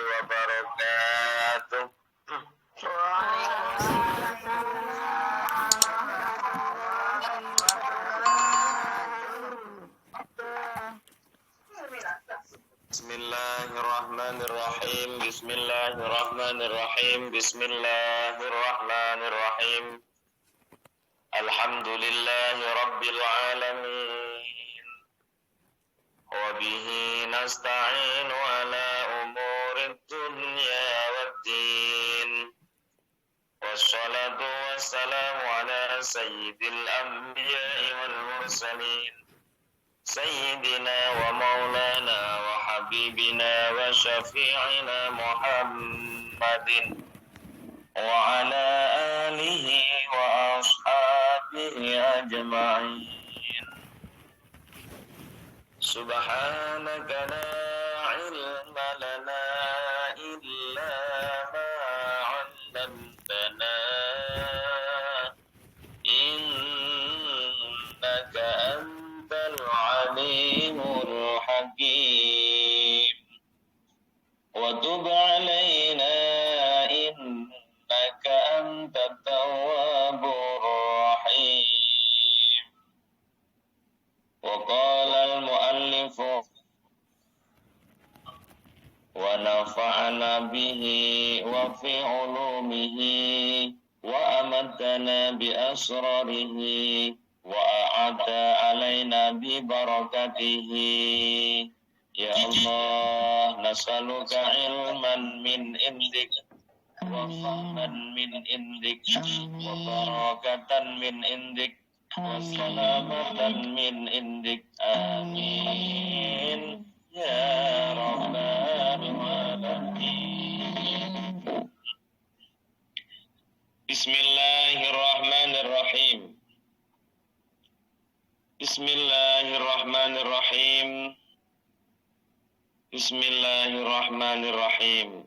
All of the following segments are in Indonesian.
wabarakatuh. Bismillahirrahmanirrahim. Bismillahirrahmanirrahim. Bismillahirrahmanirrahim. Alhamdulillahi rabbil alamin. Wa bihi nasta'inu ala umurid dunya waddin. Wassalatu wassalamu ala sayyidil anbiya'i wal mursalin. Sayyidina wa maulana wa habibina wa syafi'ina Muhammadin wa ala alihi wa ashabihi ajma'in. Subhanaka la ilma lana illa ma 'allamtana innaka antal alimul hakim wa tub 'alaina innaka antat tawwabur rahim. Wa qala al-muallif wa nafa'ana bihi wa fi 'ulumihi wa amatana bi asrarihi wa a'ada alaina bi barakatihi. Ya Allah, nas'aluka ilman min indik wa fahman min indik wa barakatan min indik wa salamatan min indik. Amin ya rabbal alamin. Bismillahirrahmanirrahim. Bismillahirrahmanirrahim. Bismillahirrahmanirrahim.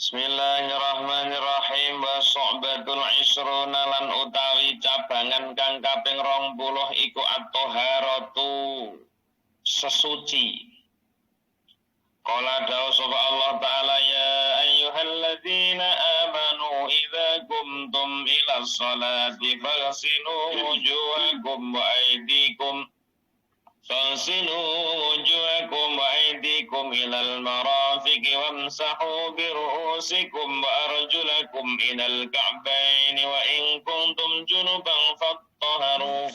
Bismillahirrahmanirrahim. Wa su'batul isruna lan utawi cabangan kang kaping 20 iku at-thaharatu sesuci. Qala dawu sapa Allah Ta'ala, ya ayyuhalladzina amanu idza qumtum ila sholati faghsilu wujuhakum wa aydikum wa aydikum ilal marafiqi wamsahu bi ru'usikum wa arjulakum ilal ka'baini wa in kuntum junuban fattahharu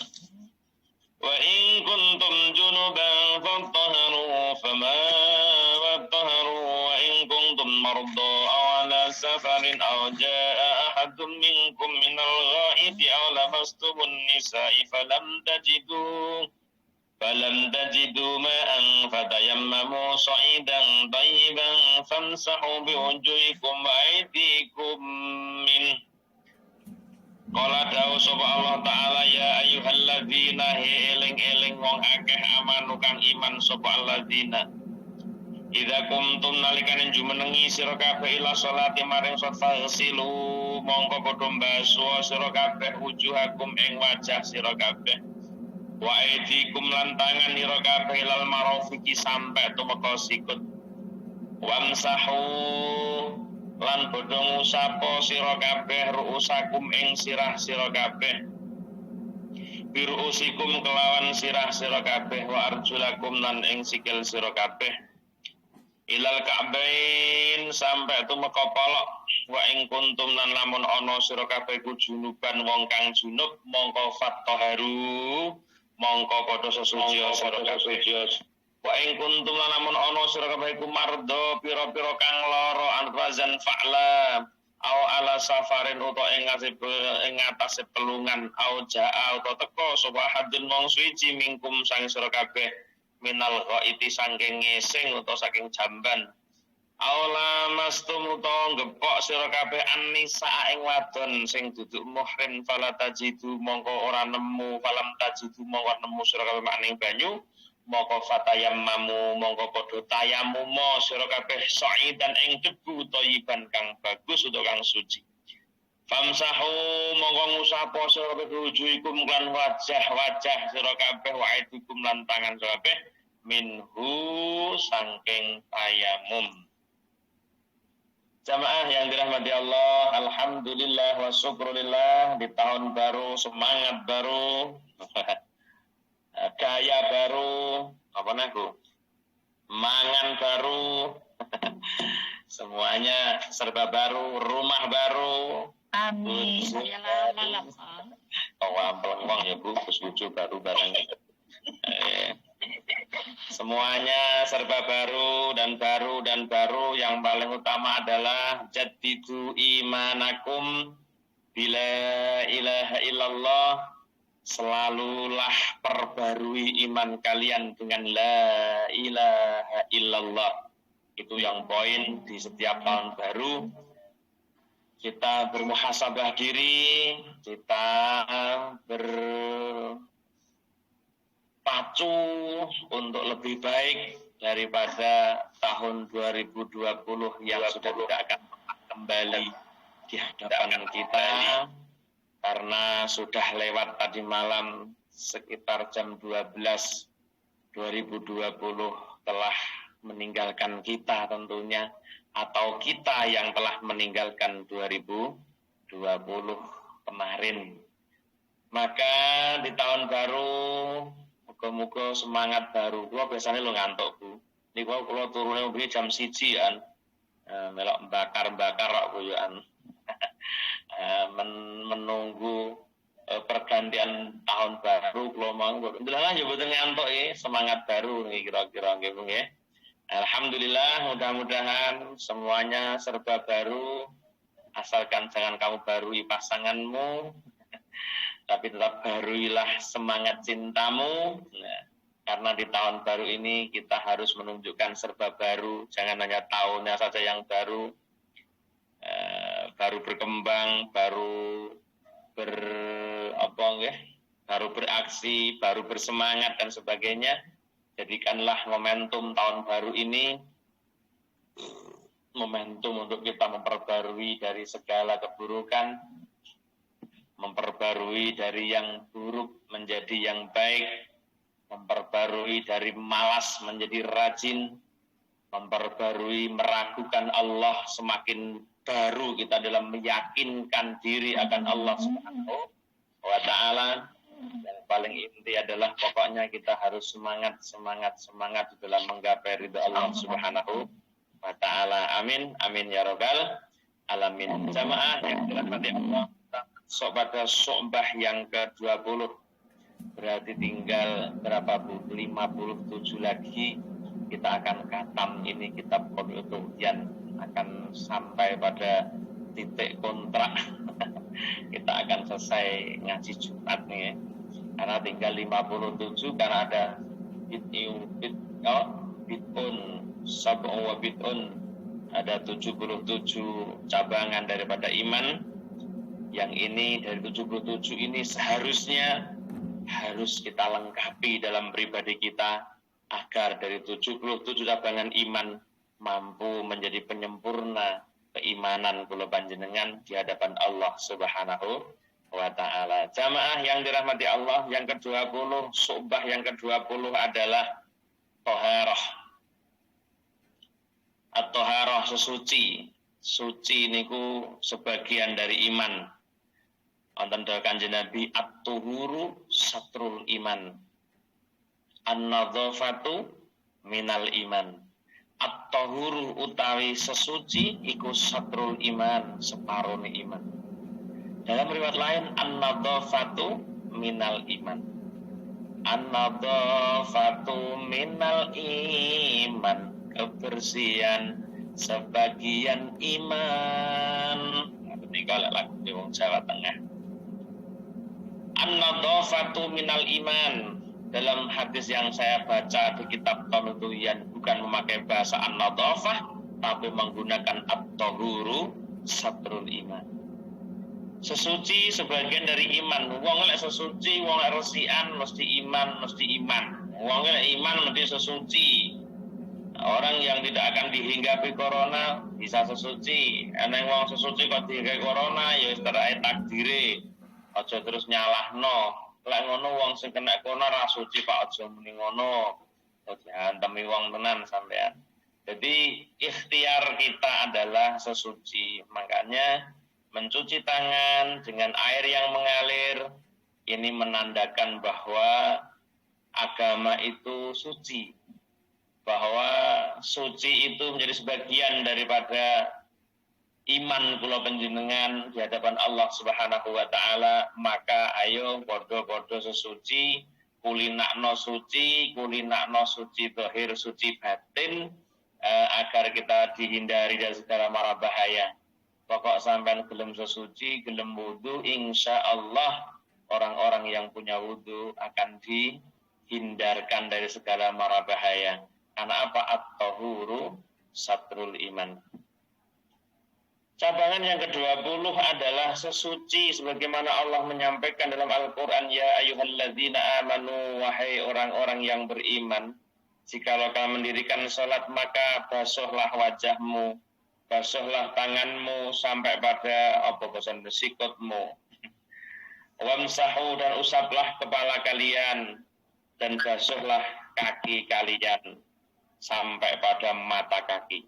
fama wattahharu wa in kuntum marda aw ala safarin aw jaa ahadun minkum minal ghaiti aw lamastumun nisa'i falam tajidu ma'an fatayammamu sa'idan tayyiban famsahu biwujuhikum wa aydikum min. Qala dawu sapa Allah Ta'ala, ya ayyuhalladzina eling-eling wong akeh amanu kang iman sapa alladzina idza kumtum nalikane jumenengi sira kabeh ila sholati maring salat fasilu mongko padha mbasuh sira kabeh wujuhakum ing wajah sira kabeh wa aydikum lan tangan sira kabeh ilal marafiqi sampai tumeka sikut wamsahu lan bodho ngusapo sira kabeh ru'usakum ing sirah sira kabeh biru'usikum kelawan sirah sira kabeh wa arjulakum lan ing sikil sira kabeh ilal ka'bain sampai tumeka polok wa ing kuntum lan lamun ana sira kabeh ku junuban wong kang junub mongko fattaharu mongko padha sesuci sira kabeh. Wa ing kuntum lan lamun ana sira kabeh ku mardo pira-pira kang lara anfazan fa'la au ala safarin uta ing atase pelungan au jaa uta teka sapa hadun wong suci mingkum sang sira kabeh minal ghaiti saking ngising utawa saking jamban aula mastum utawa ngepok sira kabeh annisa ing wadon sing duduk muhrim fala tajidu mongko ora nemu falam tajidu mongko nemu sira kabeh maning banyu moko fatayammamu mongko padha tayammum sira kabeh sa'idan ing debu thayyiban kang bagus utawa kang suci. Famsahu mongko ngusaha sira kabeh wujuhikum lan wajah-wajah sira kabeh wa aidikum lan tangan sira kabeh minhu saking tayammum. Jamaah yang dirahmati Allah, alhamdulillah wa syukurillah, di tahun baru, semangat baru, gaya baru, apa naku? Mangan baru, semuanya serba baru, rumah baru. Amin. Ya lama. Pelengwang ya Bu, lucu baru barang. Semuanya serba baru dan baru dan baru. Yang paling utama adalah jaddidu imanakum bila ilaha illallah. Selalulah perbarui iman kalian dengan la ilaha illallah. Itu yang poin di setiap tahun baru. Kita bermuhasabah diri, kita pacu untuk lebih baik daripada tahun 2020 yang sudah tidak akan kembali di hadapan kita karena sudah lewat tadi malam sekitar jam 12 2020 telah meninggalkan kita tentunya atau kita yang telah meninggalkan 2020 kemarin. Maka di tahun baru muga-muga semangat baru. Kulo biasanya lo ngantuk Bu. Niku kulo turune bengi jam 1 kan. Melok bakar-bakar kok koyokan. Menunggu pergantian tahun baru kulo mau. Alhamdulillah ya boten ngantuk semangat baru nih kira-kira nggih Bu nggih. Alhamdulillah mudah-mudahan semuanya serba baru. Asalkan jangan kamu barui pasanganmu. Tapi tetap baruilah semangat cintamu. Nah, karena di tahun baru ini kita harus menunjukkan serba baru. Jangan hanya tahunnya saja yang baru. Baru berkembang, baru baru beraksi, baru bersemangat dan sebagainya. Jadikanlah momentum tahun baru ini momentum untuk kita memperbarui dari segala keburukan, memperbarui dari yang buruk menjadi yang baik, memperbarui dari malas menjadi rajin, memperbarui meragukan Allah semakin baru kita dalam meyakinkan diri akan Allah Subhanahu wa Ta'ala. Yang paling inti adalah pokoknya kita harus semangat di dalam menggapai ridha Allah Subhanahu wa Ta'ala. Amin, amin ya rabbal alamin. Jamaah yang dirahmati Allah, pada sokbah yang ke-20 berarti tinggal berapa Bu? 57 lagi kita akan khatam ini kitab Qur'an yang akan sampai pada titik kontrak. Kita akan selesai ngaji Jumat nih ya. Karena tinggal 57 karena ada bid'un sab'u wa bid'un, ada 77 cabangan daripada iman. Yang ini dari 77 ini seharusnya harus kita lengkapi dalam pribadi kita agar dari 77 cabangan iman mampu menjadi penyempurna keimanan kula panjenengan di hadapan Allah Subhanahu wa Ta'ala. Jamaah yang dirahmati Allah, yang ke-20, sukbah yang ke-20 adalah toharah. At-toharah sesuci. Suci niku sebagian dari iman. Wonten dawuh Kanjeng Nabi, at-tuhuru satrul iman. An-nadzafatu minal iman. At-tahuru utawi sesuci iku satrul iman, separone iman. Dalam riwayat lain an-nadzafatu minal iman. An-nadzafatu minal iman, kebersihan sebagian iman. Ketika lagu di wong Jawa Tengah. An-nadzafatu minal iman. Dalam hadis yang saya baca di kitab Tanutuyan bukan memakai bahasa an-nadzafah tapi menggunakan at-tahuru satrul iman. Sesuci sebagian dari iman. Wong lek sesuci, wong lek resikan mesti iman, mesti iman. Wong lek iman beriman mesti sesuci. Orang yang tidak akan dihinggapi corona bisa sesuci. Eneng wong sesuci kok dihinggapi corona ya wis terae takdire. Aja terus nyalahno. Lek ngono wong sing kena corona ra suci Pak, aja muni ngono. Diantemi wong tenan sampean. Jadi ikhtiar kita adalah sesuci. Makanya mencuci tangan dengan air yang mengalir ini menandakan bahwa agama itu suci. Bahwa suci itu menjadi sebagian daripada iman kula panjenengan di hadapan Allah Subhanahu wa taala, maka ayo padha-padha sesuci, kulinakno suci zahir, suci batin, agar kita dihindari dari segala mara bahaya. Pokok sampean gelem sesuci, gelem wudu, insyaallah orang-orang yang punya wudu akan dihindarkan dari segala mara bahaya. Karena apa? At-tahuru satrul iman. Cabangan yang ke-20 adalah sesuci sebagaimana Allah menyampaikan dalam Al-Qur'an, ya ayyuhalladzina amanu, wahai orang-orang yang beriman, jikalau kalian mendirikan salat maka basuhlah wajahmu, basuhlah tanganmu sampai pada sikutmu. Wamsahu, dan usaplah kepala kalian dan basuhlah kaki kalian sampai pada mata kaki.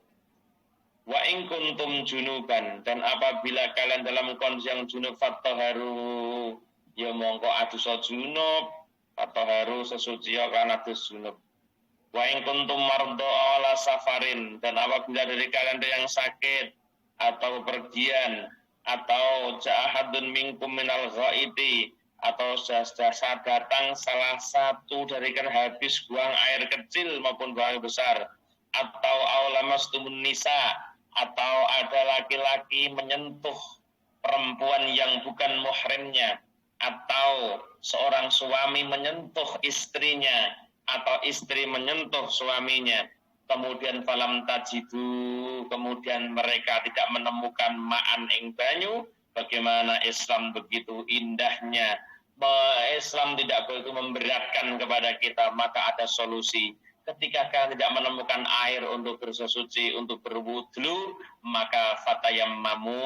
Wa in kuntum junuban, dan apabila kalian dalam kondisi yang junub fattaharu, ya mongko adusa junub, fattaharu sesuci karena adus junub. Wa in kuntum mardo ala safarin, dan apabila dari kalian ada yang sakit atau pergian, atau ja'ahadun minkum minal ghaiti, atau jasa datang salah satu dari kalian habis buang air kecil maupun buang air besar, atau aulamastumun nisa, atau ada laki-laki menyentuh perempuan yang bukan muhrimnya, atau seorang suami menyentuh istrinya, atau istri menyentuh suaminya, kemudian falam tajidu, kemudian mereka tidak menemukan ma'an ing banyu. Bagaimana Islam begitu indahnya. Islam tidak begitu memberatkan kepada kita, maka ada solusi. Ketika kalian tidak menemukan air untuk bersesuci, untuk berwudu, maka fatayammamu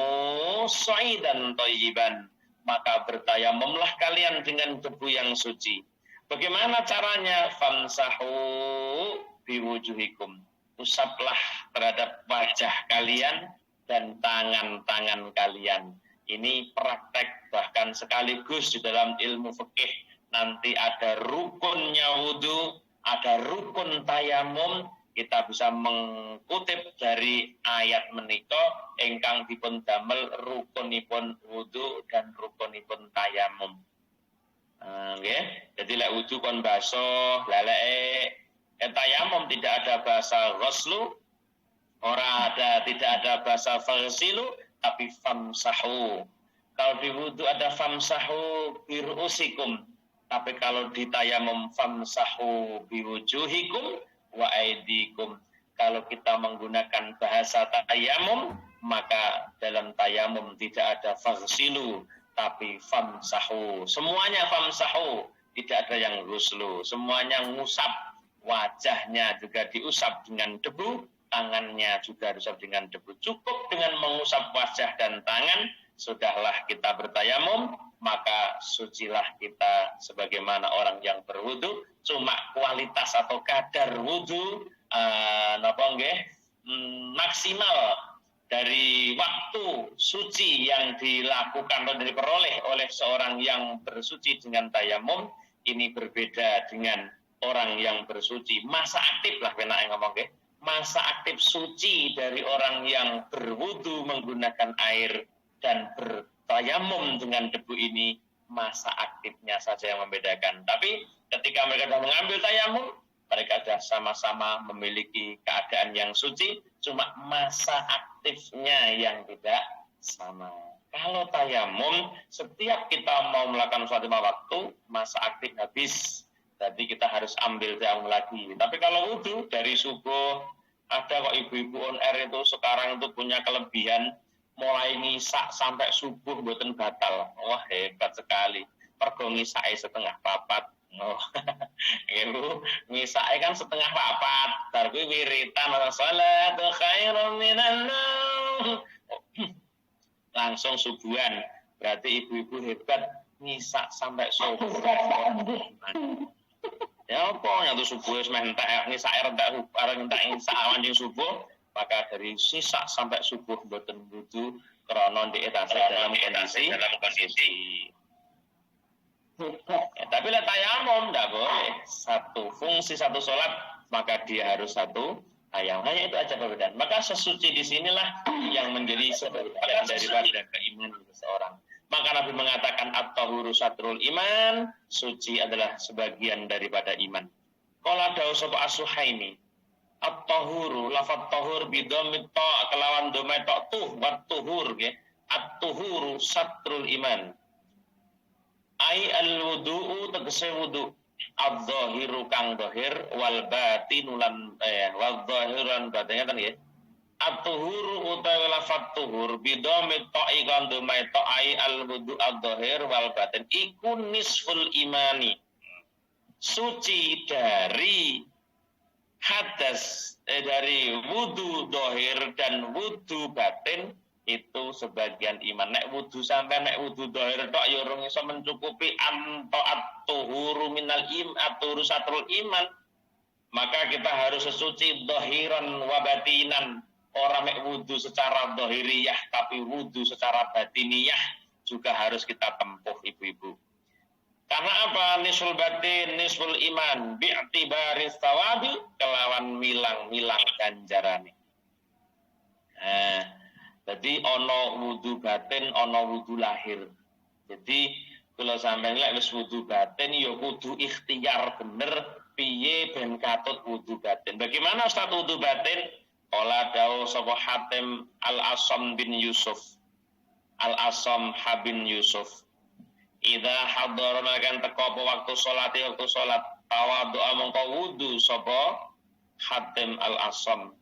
sha'idan thayyiban, maka bertayamumlah kalian dengan debu yang suci. Bagaimana caranya? Famsahu biwujuhikum, usaplah terhadap wajah kalian dan tangan-tangan kalian. Ini praktek bahkan sekaligus di dalam ilmu fikih. Nanti ada rukunnya wudu, ada rukun tayamum. Kita bisa mengutip dari ayat menika ingkang dipun damel rukunipun wudu dan rukunipun tayamum. Jadi lek wudu kon basuh, leleke tayamum tidak ada bahasa ghuslu, tidak ada bahasa faghsilu, tapi famsahu. Kalau di wudu ada famsahu birusikum, tapi kalau di tayamum famsahu biwujuhikum wa aidikum. Kalau kita menggunakan bahasa tayamum, maka dalam tayamum tidak ada faghsilu, tapi famsahu. Semuanya famsahu, tidak ada yang ghuslu. Semuanya ngusap, wajahnya juga diusap dengan debu, tangannya juga diusap dengan debu. Cukup dengan mengusap wajah dan tangan, sudahlah kita bertayamum, maka sucilah kita sebagaimana orang yang berwudu. Cuma kualitas atau kadar wudu maksimal dari waktu suci yang dilakukan atau diperoleh oleh seorang yang bersuci dengan tayamum ini berbeda dengan orang yang bersuci. Masa aktif lah kena ngomong nggih. Masa aktif suci dari orang yang berwudu menggunakan air dan bertayamum dengan debu ini, masa aktifnya saja yang membedakan. Tapi ketika mereka sudah mengambil tayamum, mereka sudah sama-sama memiliki keadaan yang suci, cuma masa aktifnya yang tidak sama. Kalau tayamum, setiap kita mau melakukan suatu waktu, masa aktif habis. Jadi kita harus ambil tayamum lagi. Tapi kalau wudu dari subuh, ada kok ibu-ibu on air itu sekarang itu punya kelebihan, mulai ngisak sampai subuh mboten batal. Wah, hebat sekali. Pergo ngisake setengah papat. Oh, ibu misake kan setengah papat, tapi wiritan salatu khairum minan naum. Langsung subuhan. Berarti ibu-ibu hebat misak sampai subuh. Ya apa yang tuh subuh wis meh entek misake rentak areng entek isak anjing subuh, maka dari sisa sampai subuh mboten wudu krana ndek dalam kondisi. Ya, tapi lah tayamum tidak boleh. Satu fungsi satu sholat, maka dia harus satu tayamum. Hanya itu aja perbedaan. Maka sesuci di sinilah yang menjadi sebagian daripada keimanan seseorang. Maka Nabi mengatakan at-tahuru satrul iman, suci adalah sebagian daripada iman. Qala dawu sapa as-Suhaimi, at-tahuru lafadz tahur bidomit ta kelawan dhamma ta tuh wat tuhur nggih. At-tuhuru satrul iman. Ai al-wudu'u tegese wudu adz-dzahiru kang zahir wal batinu lan wal zahiran batinnya kan nggih at-tuhuru utawi lafadz tuhur bidomit ta'i kan domai ta'i al-wudu adz-dzahir wal batin iku nisful imani suci dari hadas dari wudu zahir dan wudu batin itu sebagian iman. Nek wudu sampai nek wudu dhahir tok ya ora iso mencukupi antaat tuhuru minal aturu satrul iman. Maka kita harus sesuci dhahiran wa batinan. Ora mek wudu secara dhahiriyah tapi wudu secara batiniyah juga harus kita tempuh ibu-ibu. Karena apa? Nisful batin, nisful iman bi'tibari thawabi kelawan milang-milang ganjarane. Jadi ono wudu batin, ono wudu lahir. Jadi kalau sampeyan lek wis wudu batin ya kudu ikhtiar bener piye ben katut wudu batin. Bagaimana Ustaz wudu batin? Qala dawu sapa Hatim Al-Asam bin Yusuf. Al-Asam bin Yusuf. Idza hadara kan teko apa waktu salat tawadhu mongko wudu sapa Hatim Al-Asam.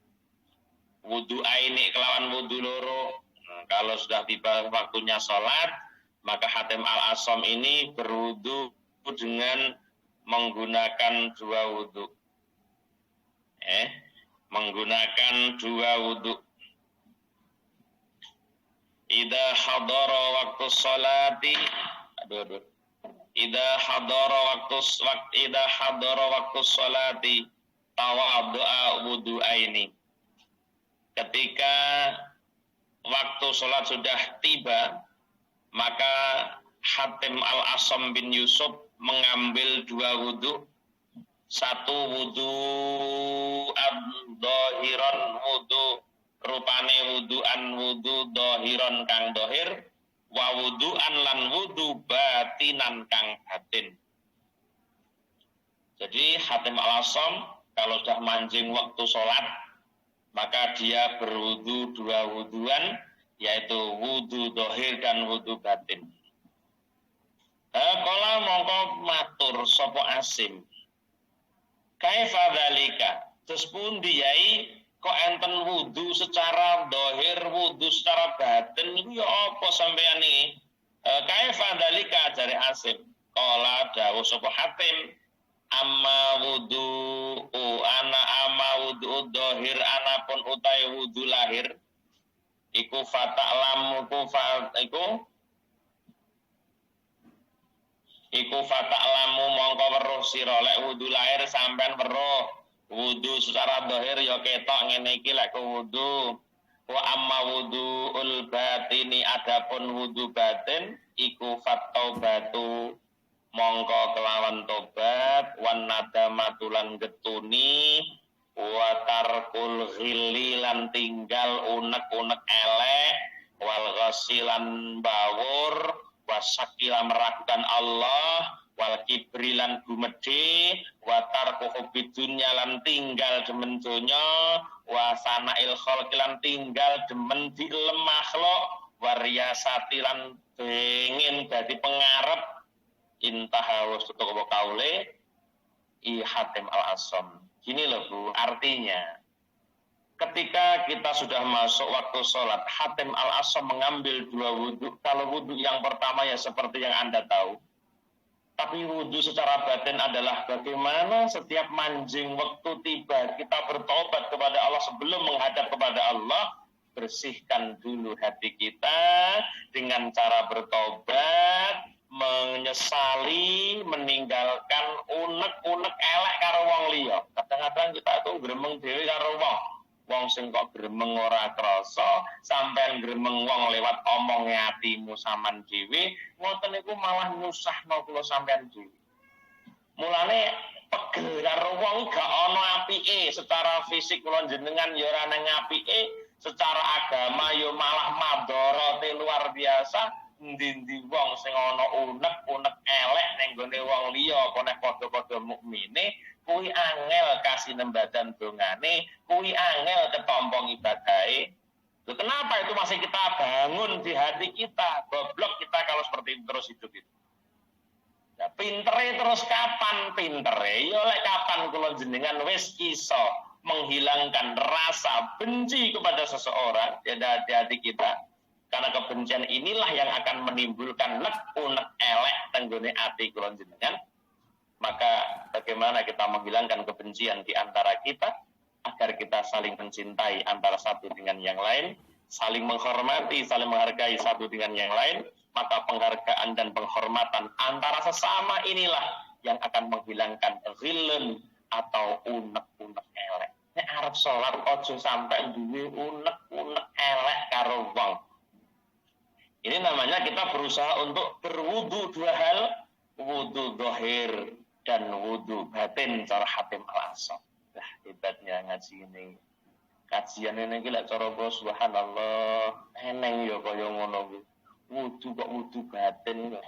Wudu aini kelawan wudu loro. Kalau sudah tiba waktunya sholat, maka Hatim Al-Asam ini berwudu dengan menggunakan dua wudu. Menggunakan dua wudu. Idza hadara waktu sholati, Idza hadara waktu sholati tawaddu'a wudu aini. Ketika waktu sholat sudah tiba, maka Hatim Al-Asam bin Yusuf mengambil dua wudu. Satu wudu ad-dhahiran, wudu rupane wudu dhahiran kang dhahir, wa wudu'an lan wudu batinan kang batin. Jadi Hatim Al-Asam kalau sudah mancing waktu sholat, maka dia berwudu dua wuduan, yaitu wudu dhahir dan wudu batin. Kala mongko matur sapa Asim. Kaifa dzalika? Terus pundi yai kok enten wudu secara dhahir, wudu secara batin niku ya apa sampeyan iki? Kaifa dzalika jare Asim. Kala dawuh sapa Hatim, amma wudu dhahir anapun utai wudu lahir iku fata'lamu mongko weruh sira lek wudu lahir sampean weruh wudu secara dhahir ya ketok ngene iki lek wudu wa amma wuduul batini adapun wudu batin iku fattaubatu mongko kelawan tobat wan nadamatu lan getuni wa tarkul ghilli lan tinggal unek-unek elek wal ghasilan bawur wasakilan meragukan Allah wal kibrilan gumedhe wa tarku hubbidunya lan tinggal demen donya wa sanail khalqilan tinggal demen dilem makhluk wariyasati lan pengin dadi pengarep intaha wa tutup kaule Hatim Al-Asam. Gini loh Bu, artinya ketika kita sudah masuk waktu sholat, Hatim Al-Asam mengambil dua wudu. Kalau wudu yang pertama ya seperti yang Anda tahu, Tapi wudhu secara batin adalah bagaimana setiap manjing waktu tiba kita bertobat kepada Allah sebelum menghadap kepada Allah. Bersihkan dulu hati kita dengan cara bertobat, menyesali, meninggalkan unek-unek elek karo wong liya. Kadang-kadang kita tuh gremeng dhewe karo wong sing kok gremeng ora krasa, sampean gremeng wong lewat omonge atimu sampean dhewe, ngoten niku malah nyusahno kula sampean dhewe. Mulane pegel karo wong gak ana apike, secara fisik kula jenengan ya ora nang apike, secara agama ya malah madharate luar biasa. Ndi-ndi wong sing ana unek-unek elek ning gone wong liya apa nek padha-padha mukmine, kuwi angel kasinembadan dongane, kuwi angel ketompo ibadahe. Kenapa itu masih kita bangun di hati kita? Goblok kita kalau seperti itu terus hidup itu. Ya pintere terus kapan pintere? Ya oleh kapan kula jenengan wis iso menghilangkan rasa benci kepada seseorang di hati kita. Karena kebencian inilah yang akan menimbulkan nek-unek elek tenggone ati kula jenengan. Maka bagaimana kita menghilangkan kebencian di antara kita agar kita saling mencintai antara satu dengan yang lain, saling menghormati, saling menghargai satu dengan yang lain, maka penghargaan dan penghormatan antara sesama inilah yang akan menghilangkan ghilun atau unek-unek elek. Nek arep salat aja sampai duwe unek-unek elek karo wong. Ini namanya kita berusaha untuk berwudu dua hal, wudu zahir dan wudu batin cara Hatim Al-Asam. Lah hebatnya ngaji ini. Kajian ini gila cara kula subhanallah, eneng ya kaya ngono kuwi. Wudu kok wudu batin kok.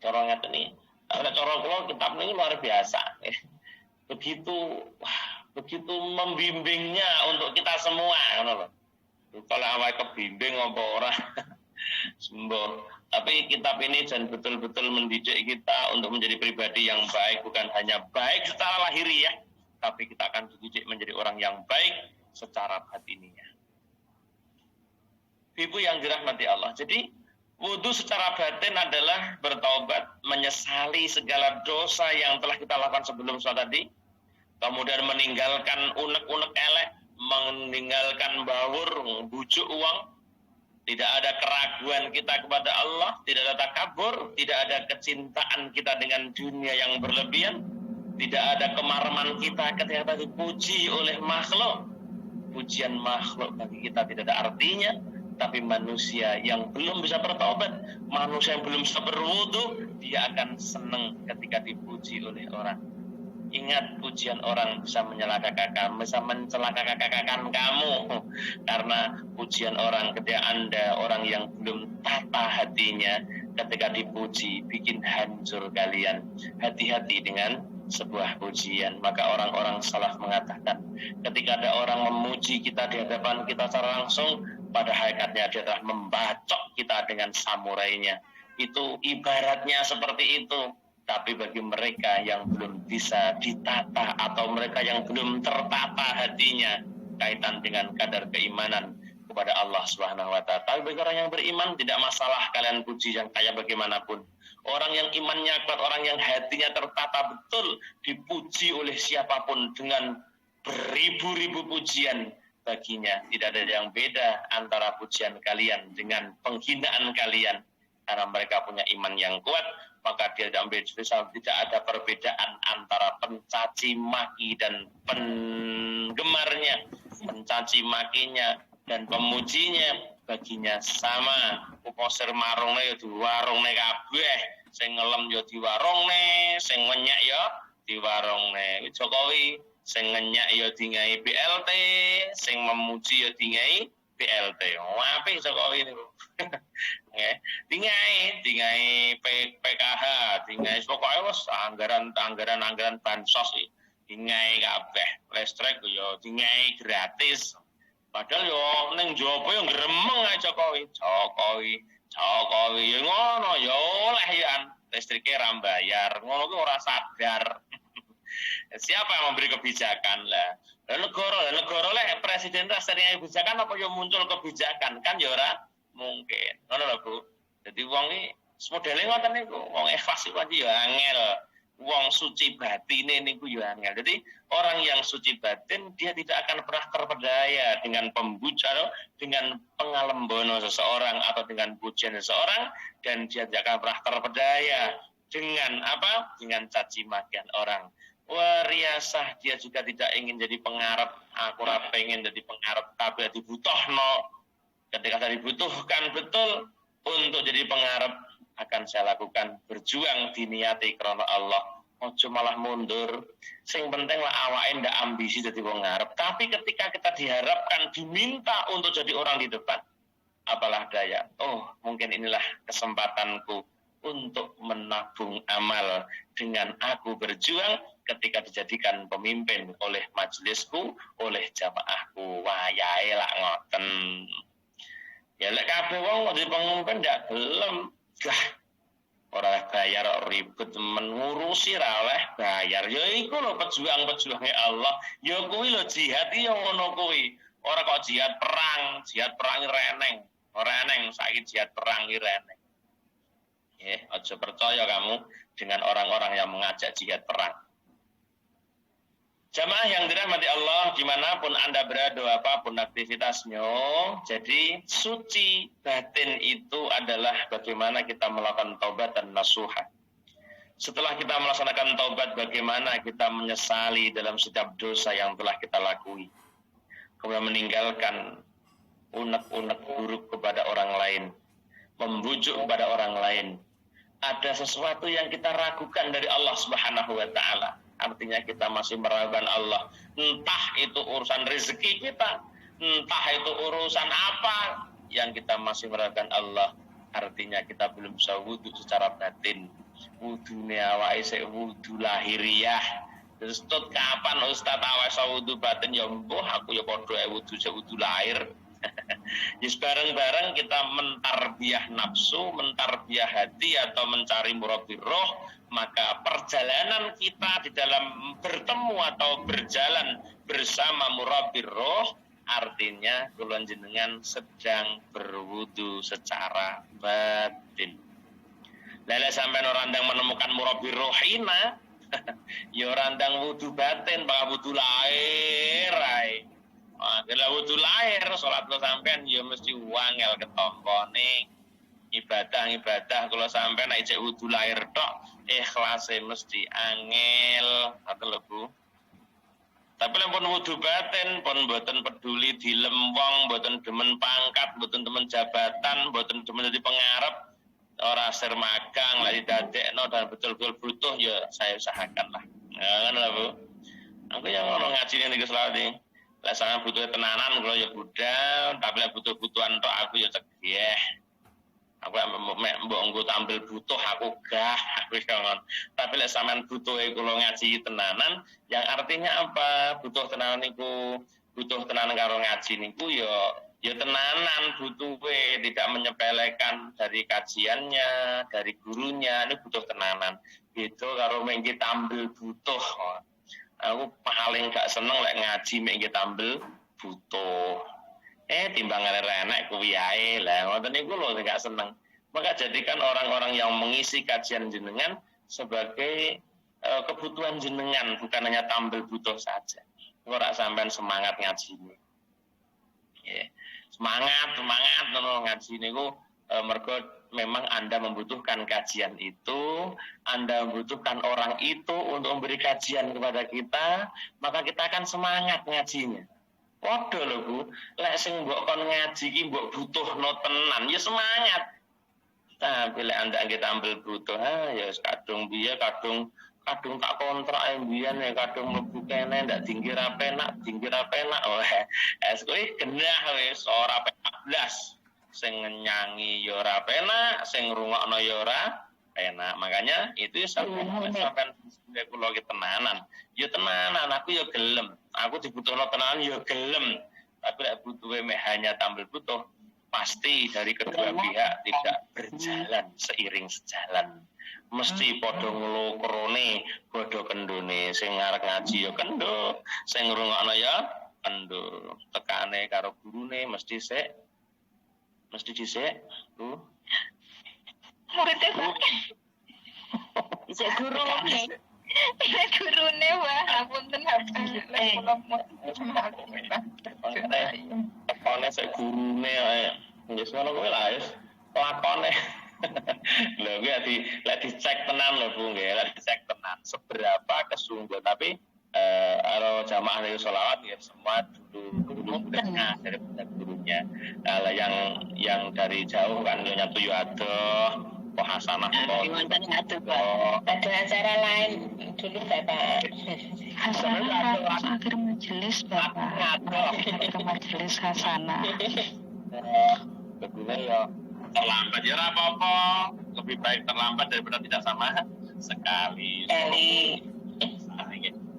Cara ngeten iki. Nek cara kula kitab niki luar biasa. Begitu membimbingnya untuk kita semua ngono lho. Kalau awake kebimbing apa ora? Sembuh. Tapi kitab ini dan betul-betul mendidik kita untuk menjadi pribadi yang baik, bukan hanya baik secara lahiriah, tapi kita akan dididik menjadi orang yang baik secara batiniah. Ibu yang dirahmati Allah. Jadi wudu secara batin adalah bertaubat, menyesali segala dosa yang telah kita lakukan sebelum sholat tadi, kemudian meninggalkan unek-unek elek, meninggalkan bawur, bujuk uang. Tidak ada keraguan kita kepada Allah, tidak ada takabur, tidak ada kecintaan kita dengan dunia yang berlebihan, tidak ada kemaraman kita ketika dipuji oleh makhluk. Pujian makhluk bagi kita tidak ada artinya, tapi manusia yang belum bisa bertaubat, manusia yang belum bisa berwudu, dia akan senang ketika dipuji oleh orang. Ingat, pujian orang bisa mencelakakan kamu. Karena pujian orang ketika Anda, orang yang belum tata hatinya, ketika dipuji, bikin hancur kalian. Hati-hati dengan sebuah pujian. Maka orang-orang salaf mengatakan, ketika ada orang memuji kita di hadapan kita secara langsung, pada hakikatnya dia telah membacok kita dengan samurainya. Itu ibaratnya seperti itu. Tapi bagi mereka yang belum bisa ditata atau mereka yang belum tertata hatinya kaitan dengan kadar keimanan kepada Allah Subhanahu wa taala. Tapi bagi orang yang beriman tidak masalah kalian puji yang kayak bagaimanapun. Orang yang imannya kuat, orang yang hatinya tertata betul, dipuji oleh siapapun dengan beribu-ribu pujian, baginya tidak ada yang beda antara pujian kalian dengan penghinaan kalian. Karena mereka punya iman yang kuat, maka dia tidak ada perbedaan antara pencaci maki dan penggemarnya, pencaci makinya dan pemujinya, baginya sama. Uposir marungne ya di warungne kabeh, sing ngelem ya di warungne, sing ngenyak ya di warungne. Jokowi sing ngenyak ya dingai BLT, sing memuji ya dingai BLT. Apik Jokowi niku. Dingai PKH, dingai pokoke wis anggaran bansos iki. Dingai kabeh, listrik yo dingai gratis. Padahal yo ning jowo yo gremeng ae Jokowi yo ngono yo oleh yan listrike ra bayar. Ngono ku ora sadar. Siapa yang memberi kebijakan lah? Negara lah presiden rasanya kebijakan apa yang muncul kebijakan kan ya ora mungkin. Ngono lho Bu. Jadi wong iki Modele ngoten niku, wong ikhlas iku ya angel. Wong suci batine niku ya angel. Jadi orang yang suci batin dia tidak akan pernah terpedaya dengan pembuca, dengan pengalembono seseorang atau dengan pujian seseorang, dan dia tidak akan pernah terpedaya dengan apa? Dengan caci makian orang. Wariasah dia juga tidak ingin jadi pengarep, aku ora pengen jadi pengarep tapi dibutuhno. Ketika saya dibutuhkan betul untuk jadi pengarep, akan saya lakukan, berjuang diniati karena Allah. Ojo malah mundur. Sing penting lah awake ndak ambisi jadi wong ngarep. Tapi ketika kita diharapkan, diminta untuk jadi orang di depan, apalah daya. Oh, mungkin inilah kesempatanku untuk menabung amal dengan aku berjuang ketika dijadikan pemimpin oleh majelisku, oleh jamaahku. Wah, yae lah ngoten. Ya lek kabeh wong jadi pemimpin ndak gelem. Gah, ora bayar ribet mengurusi ra oleh bayar. Ya iku lho pejuang-pejuange Allah. Ya kuwi lho jihad ya ngono kuwi. Ora kok jihad perang reneng. Ora eneng saiki jihad perang iki reneng. Aja percaya kamu dengan orang-orang yang mengajak jihad perang. Jamaah yang dirahmati Allah, dimanapun Anda berada, apapun aktivitasnya, jadi suci batin itu adalah bagaimana kita melakukan taubat dan nasuha. Setelah kita melaksanakan taubat, bagaimana kita menyesali dalam setiap dosa yang telah kita lakui. Kemudian meninggalkan unek-unek buruk kepada orang lain, membujuk kepada orang lain. Ada sesuatu yang kita ragukan dari Allah Subhanahu wa Ta'ala. Artinya kita masih meragukan Allah. Entah itu urusan rezeki kita, entah itu urusan apa yang kita masih meragukan Allah. Artinya kita belum bisa wudu secara batin. Wudune awake sik wudu lahiriah. Terus kapan Ustaz awake wudu batin ya mbuh aku ya padha wudu sik wudu lahir. Yes, bareng-bareng kita mentarbiyah nafsu, mentarbiyah hati atau mencari murabbi roh, maka perjalanan kita di dalam bertemu atau berjalan bersama murabbi roh artinya kula jenengan sedang berwudu secara batin. Lele sampean ora ndang menemukan murabbi rohina, ya ora ndang wudu batin, bakal wudu lahir ae. Kalau wudu lahir, sholat lo sampean ya mesti wangel ketompone ibadah kalau sampean nek cek wudu lahir tok ikhlase mesti angel ngoten lho Bu. Tapi pun wudu batin pun mboten peduli dilempong, mboten demen pangkat, mboten demen jabatan, mboten demen dadi pengarep, ora ser magang lagi dadekno dan betul-betul butuh ya saya usahakan lah. Ya kan lho Bu. Aku yang ngono ngajine niku selawat. Lah sangat butuh tenanan kalau ya budal, tapi lah butuh-butuhan tok aku ya cegah. Aku mbok nggo tampil butuh aku gah, aku kangen. Tapi lek sampean butuhe kula ngaji tenanan, yang artinya apa? Butuh tenanan niku, butuh tenanan karo ngaji niku ya tenanan butuhe, tidak menyepelekan dari kajiannya, dari gurunya, ini butuh tenanan. Gitu karo mengki tampil butuh. Aku paling gak seneng lek ngaji mek tampil butuh. Timbangan enak kuwi ae lah. Ngoten niku lho gak seneng. Maka jadikan orang-orang yang mengisi kajian jenengan sebagai kebutuhan jenengan, bukan hanya tampil butuh saja. Ora sampean semangat ngaji ini. Semangat ngono ngaji niku mergo memang Anda membutuhkan kajian itu, Anda membutuhkan orang itu untuk memberi kajian kepada kita, maka kita akan semangat ngajinya. Padha lho Bu, lek sing mbok kon ngaji iki mbok butuhno tenan, ya semangat. Tapi lek Anda nggih tampil butuh, ya kadung piye kadung tak kontrak mbiyen ya kadung mlebu kene ndak dinggir apa enak. Es kuwi genah wis ora penak blas. Sing nyanyi ya ora penak, sing ngrungokno ya ora enak. Makanya itu sampean kula ki tenanan. Ya tenanan aku ya gelem. Aku dibutuhno tenanan ya gelem. Tapi lek butuhe mek hanya tampil butuh, pasti dari kedua pihak tidak berjalan seiring sejalan. Mesti padha nglokrone, padha kendone. Sing ngarep ngaji ya kendo, sing ngrungokno ya kendo. Tekane karo gurune mesti dhisik Bu. Muridnya Pak. Isik gurune. Isik gurune Wah, ngapunten HP. Kula mau Tekone sik gurune ae. Wis ngono kuwi lah wis lakone. Lho kuwi lek dicek tenan lho Bu nggih, lek dicek tenan seberapa kesungguhan tapi kalau jamaah dari sholawat ya semua dulu muridnya dari gurunya. Kalau yang dari jauh kan yo nyatu yo adoh, kok hasanah kok. Wonten atuh Pak. Ada acara lain dulu Bapak. Hasanah akhir majelis Bapak. Akhir majelis hasanah. Begini ya terlambat ya apa-apa, lebih baik terlambat daripada tidak sama sekali.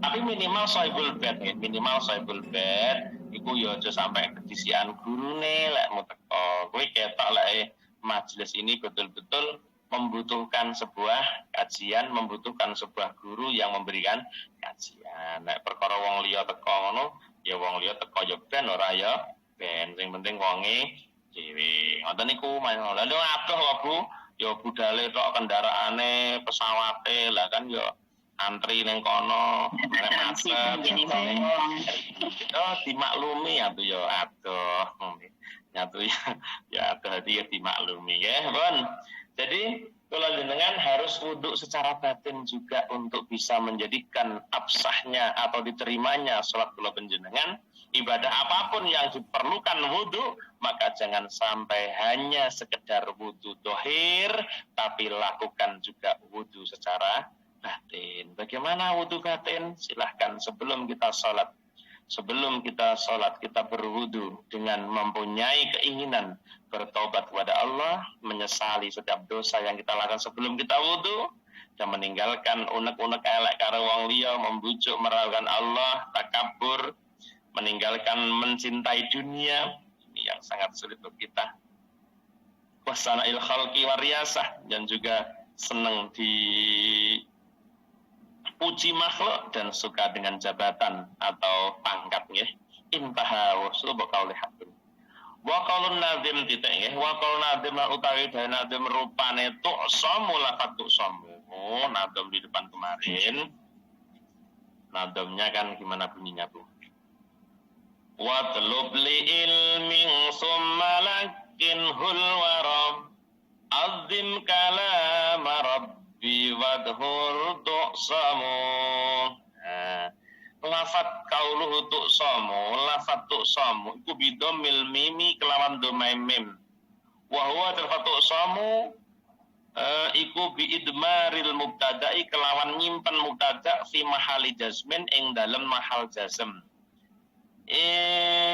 Tapi minimal soibul bed ya, minimal soibul bed. Iku yo aja sampai kedisian gurune lek mau teko. Kowe ketok lek majelis ini betul-betul membutuhkan sebuah kajian, membutuhkan sebuah guru yang memberikan kajian. Nek perkara wong liya teko ngono, ya wong liya teko yo ben ora ya ben. Sing penting wonge dhewe. Ngoten niku lha adoh kok Bu, yo budale tok kendaraane, pesawate lah kan yo antri ning kono nek macet dimaklumi atuh ya adoh nyatu ya adoh ya dimaklumi ya Bon. Jadi kula jenengan harus wudhu secara batin juga untuk bisa menjadikan absahnya atau diterimanya salat kula panjenengan. Ibadah apapun yang diperlukan wudhu, maka jangan sampai hanya sekedar wudhu dohir, tapi lakukan juga wudhu secara batin. Bagaimana wudhu batin? Silahkan sebelum kita sholat. Sebelum kita sholat, kita berwudhu dengan mempunyai keinginan bertobat kepada Allah, menyesali setiap dosa yang kita lakukan sebelum kita wudhu, dan meninggalkan unek-unek elek karo wong liya, membujuk meragukan Allah, takabur, meninggalkan mencintai dunia. Ini yang sangat sulit untuk kita. Wasana'il khalqi wariyasah, dan juga senang di puji makhluk dan suka dengan jabatan atau pangkat nggih. Intaha wasul baqauli haqqin. Wa qaulun nazim titik nggih. Wa qaulun nazim utawi dene nazim rupane tu'samu lafat tu'samu. Oh, nazim di depan kemarin. Nazimnya kan gimana bunyinya, Bu? Wa talub li ilmin summa lakinhul waram azim kalam rabbi wadhur tu'samu. Lafat kauluhu tu'samu, lafat tu'samu iku bidomil mimi kelawan domai mim. Wa huwa lafat tu'samu iku bi idmaril mubtada'i kelawan nyimpen mubtada' fi mahali jazmin ing dalem mahal jazm.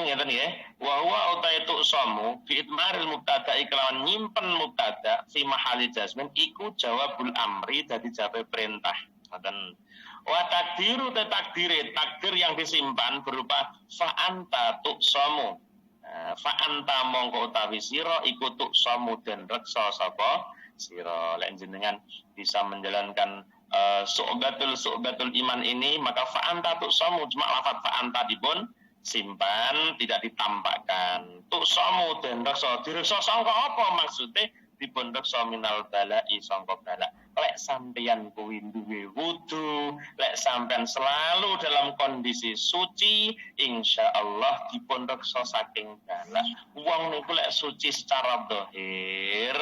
Ngeten nggih. Wa huwa utai tu'samu bi idmaril mubtada'i kelawan nyimpen mubtada' fi mahali jazmin iku jawabul amri dadi jawabe perintah. Ngoten. Wa takdiru te takdir yang disimpan berupa fa anta tu'samu. Fa anta mongko utawi sira iku tu'samu den reksa sapa sira. Lek jenengan bisa menjalankan su'batul iman ini, maka fa anta tu'samu, cuma lafaz fa anta dipun simpan, tidak ditampakkan. Tu'samu den reksa, direksa sangka apa maksudnya? Dipun reksa minal bala'i sangka bala. Lek sampeyan kuwi duwe wudu, lek sampeyan selalu dalam kondisi suci, insyaallah dipun reksa saking bala. Wong niku lek suci secara zahir,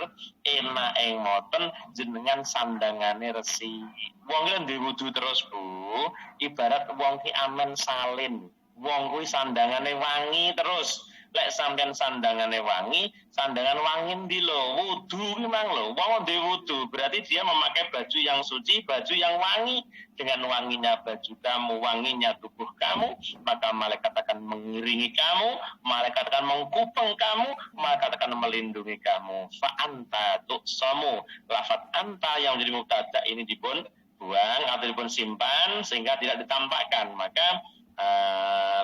enake ngoten jenengan sandangane resi. Wong ki duwe wudu terus, Bu, ibarat wong ki amen salin. Wong kuwi sandangane wangi terus. Lek sampean sandangane wangi, sandangan wangi ndi lho? Wudu ki mang lho. Wong ndek wudu berarti dia memakai baju yang suci, baju yang wangi. Dengan wanginya baju kamu, wanginya tubuh kamu, maka malaikat akan mengiringi kamu, malaikat akan mengkupeng kamu, malaikat akan melindungi kamu. Fa anta tu'samu. Lafaz anta yang menjadi mubtada ini dipun buang atau dipun simpan sehingga tidak ditampakkan. Maka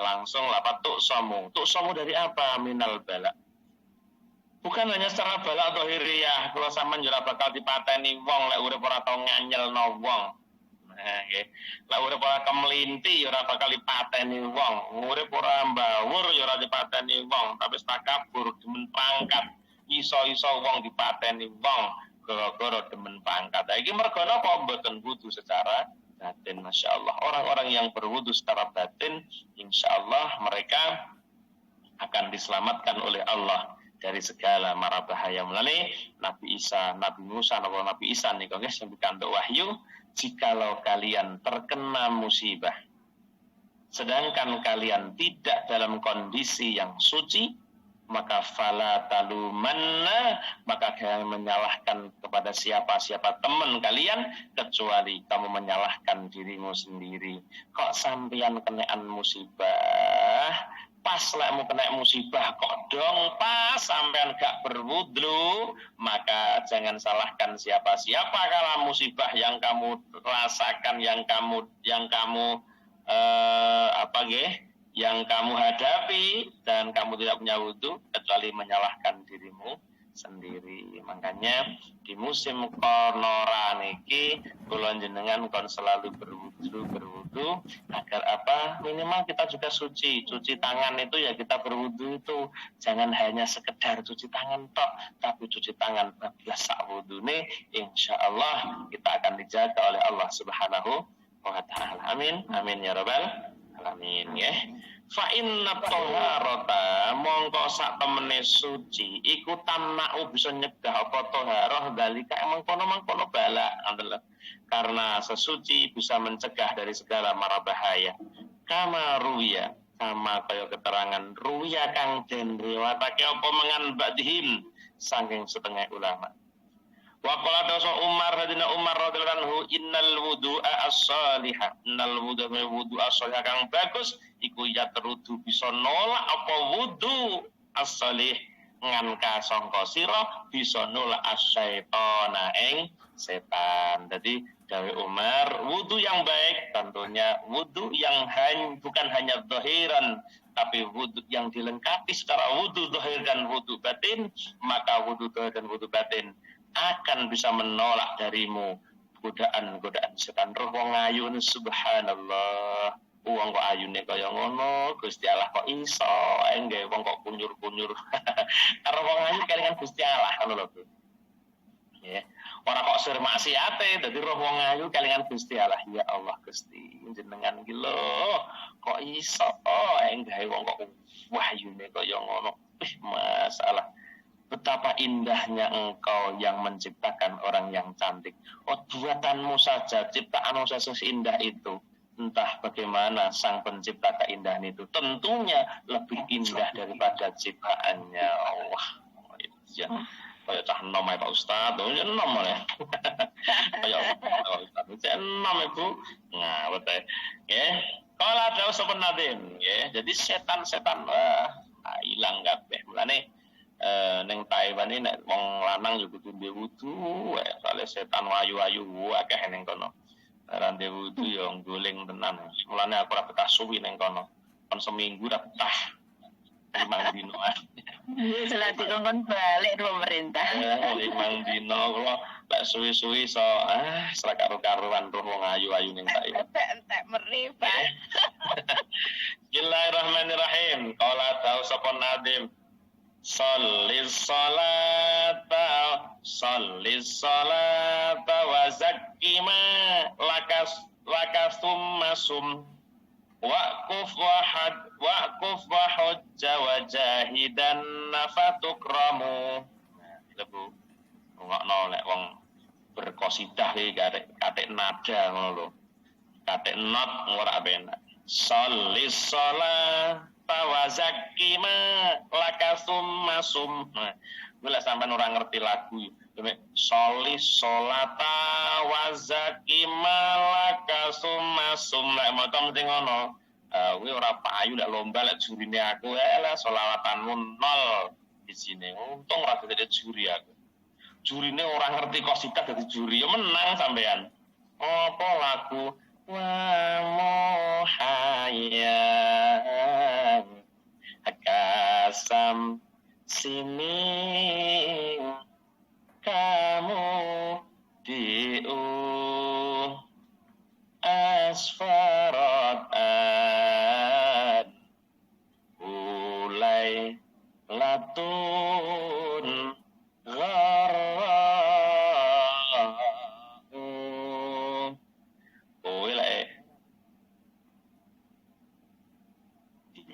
langsung lapat tu'samu dari apa? Minal bala. Bukan hanya secara bala atau hiriyah. Kalau sampean ora bakal dipateni wong lek urip ora tau nganyelno wong. Nggih. Lek urip ora kemlinti ora bakal dipateni wong. Urip ora mbawur ya ora dipateni wong, tapi takabur demen pangkat. Iso-iso wong dipateni wong. gara-gara demen pangkat. Iki mergo napa mboten wudu secara batin, masyaallah. Orang-orang yang berwudu secara batin, insyaallah mereka akan diselamatkan oleh Allah dari segala mara bahaya. Mulane Nabi Isa, Nabi Musa, Nabi Isa nika guys yang pikantuk wahyu, jikalau kalian terkena musibah sedangkan kalian tidak dalam kondisi yang suci, maka fala talumanna, maka kalian menyalahkan kepada siapa-siapa teman kalian kecuali kamu menyalahkan dirimu sendiri. Kok sampeyan kenaan musibah, pas lekmu kena musibah kok dong pas sampean gak berwudu, maka jangan salahkan siapa-siapa kalau musibah yang kamu rasakan, yang kamu yang kamu hadapi dan kamu tidak punya wudu kecuali menyalahkan dirimu sendiri. Makanya di musim konora niki kula jenengan kon selalu berwudu agar apa? Minimal kita juga suci. Cuci tangan itu ya kita berwudu itu jangan hanya sekedar cuci tangan tok, tapi cuci tangan bablas sak wudune, insyaallah kita akan dijaga oleh Allah Subhanahu wa ta'ala. Amin. Amin ya rabbal alamin ya. Fa inna taharata mongko sak temene suci iku tamna'u bisa nyegah apa taharah dalika mengkono bala adalah karena sesuci bisa mencegah dari segala mara bahaya. Kama ruya, sama kaya keterangan ruya kang den riwayatake apa mengan badhim saking setengah ulama. Wa qala dawsa Umar radhiyallahu anhu innal wudu'a as-salihah, innal wudu'a as-salihah kang bagus iku ya terudu bisa nolak apa wudu as-salih ngan kasangka sira bisa nolak as-syaitana ing setan. Jadi dawe Umar, wudu yang baik tentunya wudu yang bukan hanya zahiran tapi wudu yang dilengkapi secara wudu zahir dan wudu batin, maka wudu zahir dan wudu batin akan bisa menolak darimu godaan-godaan setan. Roh wong ayu subhanallah. Wong kok ayune kaya ngono, Gusti Allah kok iso engge wong kok kunyur-kunyur. Karo wong ayu kelingan Gusti Allah ngono lho, Bu. Ya. Ora kok sir maksiate, dadi roh wong ayu kelingan Gusti Allah. Ya Allah Gusti, jenengan iki lho kok iso engge wong kok wahyune kaya ngono. Masalah. Betapa indahnya engkau yang menciptakan orang yang cantik. Oh, buatanmu saja, ciptaanmu saja seindah itu. Entah bagaimana sang pencipta keindahan itu. Tentunya lebih indah daripada ciptaannya. Wah, ya. Kayak cah nom ya Pak Ustadz. Ya nom ya. Kayak Pak Ustadz. Ya nom itu. Nah, betul. Ya. Kalau ada sopan nadim. Ya. Jadi setan-setan. Wah, hilang kabeh. Mulane neng Taiwan ini nek wong lanang juga kudu wudu, soalnya setan wayu-wayu akeh neng kono. Rande wudu yo guling tenan. Mulane aku ora betah suwi neng kono. Kon seminggu ora betah. 5 dino. Selati kongkon balik pemerintah. 5 dino kula lek suwi-suwi so sira karo-karuan roh wong ayu-ayu ning Taiwan. Entek meripat. Bismillahirrahmanirrahim. Qala ta'ala sapa nadim Sallis salata wa zakkima lakas summasum waquf wa hujja wa jahidan nafatukramu. Lebu ngono lek wong berqasidah iki katik nada ngono lho. Katik not ora benak. Sallis salat wa zakima lakasum masum. Gue sampean ora ngerti lagu. Solis solata wa zakima lakasum masum. Lek moto mesti ngono. Kuwi ora payu lek lomba lek jurine aku lah selawatanmu nol di sini. Untung ora dadi juri aku. Jurine ora ngerti qasidah dadi juri. Ya menang sampean. Apa lagu wa muhayyan akasam sini kamu diu asfarat ulai latun gharra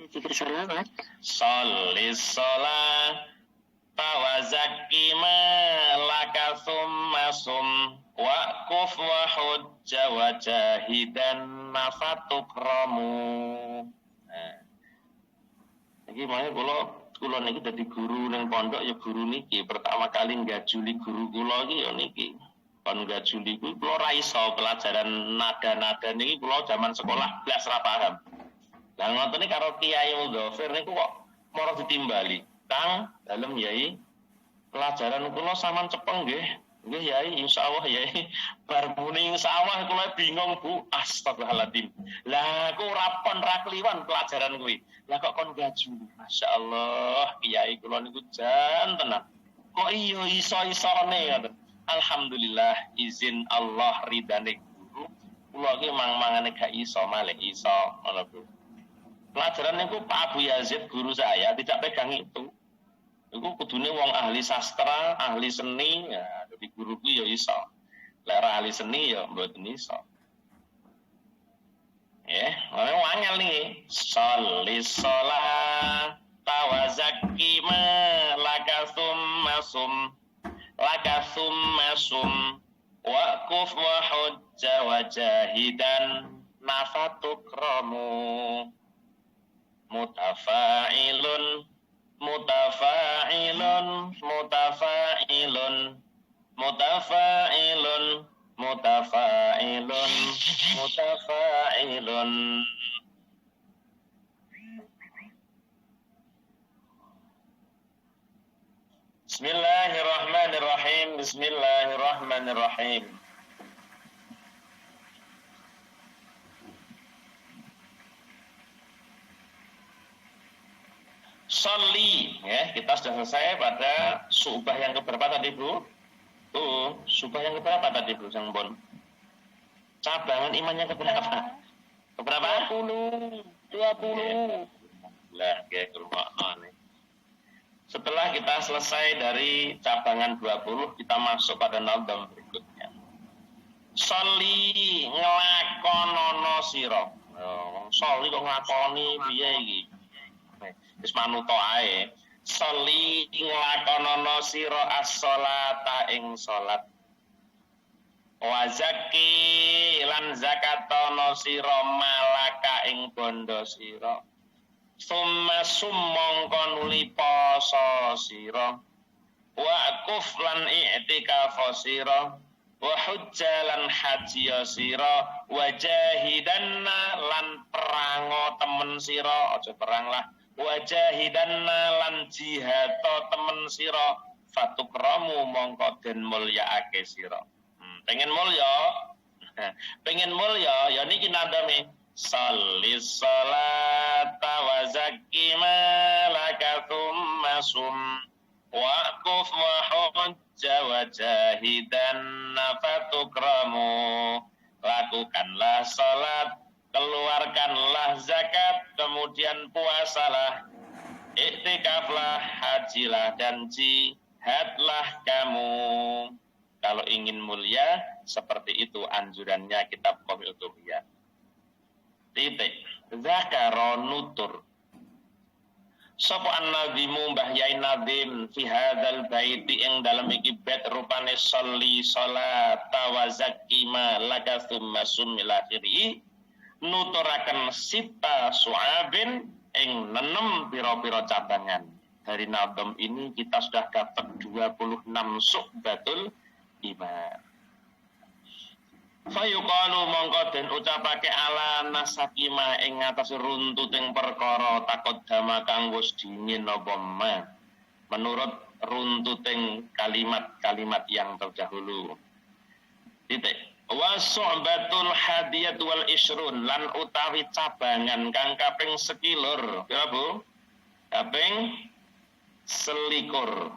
Zikir selawat. Shollis sholat wa zakki ma laka thumma sum waquf wa hujja wa jahidan nafatukramu. Nah, iki mangke kula niki dadi guru ning pondok ya guru niki pertama kali nggajuli guru kula iki ya niki. Kon nggajuli kuwi kula ra iso pelajaran nada-nada niki kula zaman sekolah blas ra paham. Lah ngoten iki karo Kiai Mudzafir niku kok mara ditimbali. Kang, dalem Yai, pelajaran kula sampean cepeng nggih. Nggih Yai, insyaallah Yai. Bar muni insyaallah kula bingung Bu. Astagfirullahaladzim. Lah aku ora pon ra kliwan pelajaran kuwi. Lah kok kon gajuli. Masyaallah, Kiai kula niku jan tenan. Kok iya iso-isone ngoten. Alhamdulillah izin Allah ridane guru. Kula iki mangane gak iso malih iso ngono Bu. Pelajaran niku Pak Abu Yazid guru saya tidak pegang itu. Iku kudune wong ahli sastra, ahli seni, ya dadi guruku ya iso. Lek ahli seni ya mboten iso. Ora wangel niki. Shollis sholat wa zakki ma laka thumma sum waquf wa hujja wa jahidan nafatukramu. Mutafa'ilun Bismillahirrahmanirrahim. Sholli, ya, kita sudah selesai pada subah yang keberapa tadi, Bu? Tuh, subah yang keberapa tadi, Bu? Sang Bon. Cabangan imannya keberapa? Keberapa? 20. Lah, kayak nih. Setelah kita selesai dari cabangan 20, kita masuk pada nazam berikutnya. Sholli nglakonono sira. Sholli kok nglakoni piye iki? Wis manut ae. Sholli nglakonono sira as-sholata ing salat. Wa zakki lan zakatono sira malaka ing bondo sira. Summa mongko nuli poso sira. Wa kuf lan i'tikaf sira. Wa hujjalan haji sira. Wa jahidanna lan perango temen sira. Aja perang lah. Wajahidanna lan jihato temen sira fatukramu mongko den mulyaake sira. Pengen mulya ya niki nadame shollis sholata wa zakki ma laka thumma sum waquf wa hujja wa jahidanna fatukramu. Lakukanlah salat, keluarkanlah zakat, kemudian puasalah, iktikaflah, hajilah, dan jihadlah kamu. Kalau ingin mulia, seperti itu anjurannya kitab Qomil Tuhiyah. Titik. Zakaro nutur. Sapa an-nazimu Mbah Yai Nazim fi hadzal baiti ing dalem iki bait rupane sholli sholata wa zakki ma laka tsumma sum ila akhiri. Nuturaken sita su'abin ing 6 pira-pira cabangan. Dari nazam ini kita sudah dapat 26 su'batul iman. Fayuqalu mongko den ucapake ala nasakima ing ngatas runtuting perkara takodama kang wis dingin apa ma. Menurut runtuting kalimat-kalimat yang terdahulu. Titik. Wa su'batul hadiyat wal isrun lan utawi cabangan kang kaping sekilur. Ya Bu? Kaping selikur.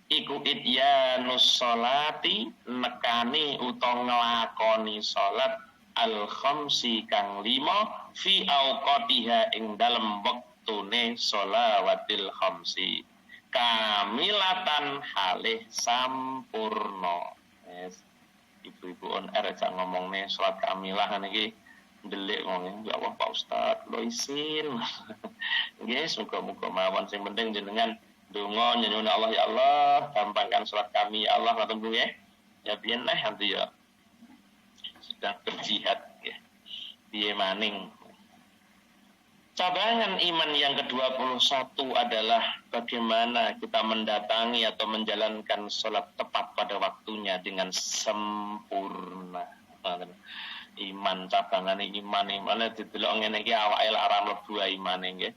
Iku idyanus sholati nekani utawa nglakoni salat al khamsi kang 5 fi auqatiha ing dalem wektune sholawatil khamsi kamilatan halih sampurna. Ibu-ibu on air aja ngomongne salat kamilah niki Delik wong, ya Allah Pak Ustaz, kula isin. Nggih, muga-muga mawon sing penting jenengan donga nyuwun Allah ya Allah, gampangkan salat kami ya Allah ngoten nggih. Ya biyen nanti ya sudah berjihad ya. Piye maning. Cabangan iman yang ke-21 adalah bagaimana kita mendatangi atau menjalankan sholat tepat pada waktunya dengan sempurna. Iman cabangan iman didelok ngene iki awake lak ora mlebu imane nggih.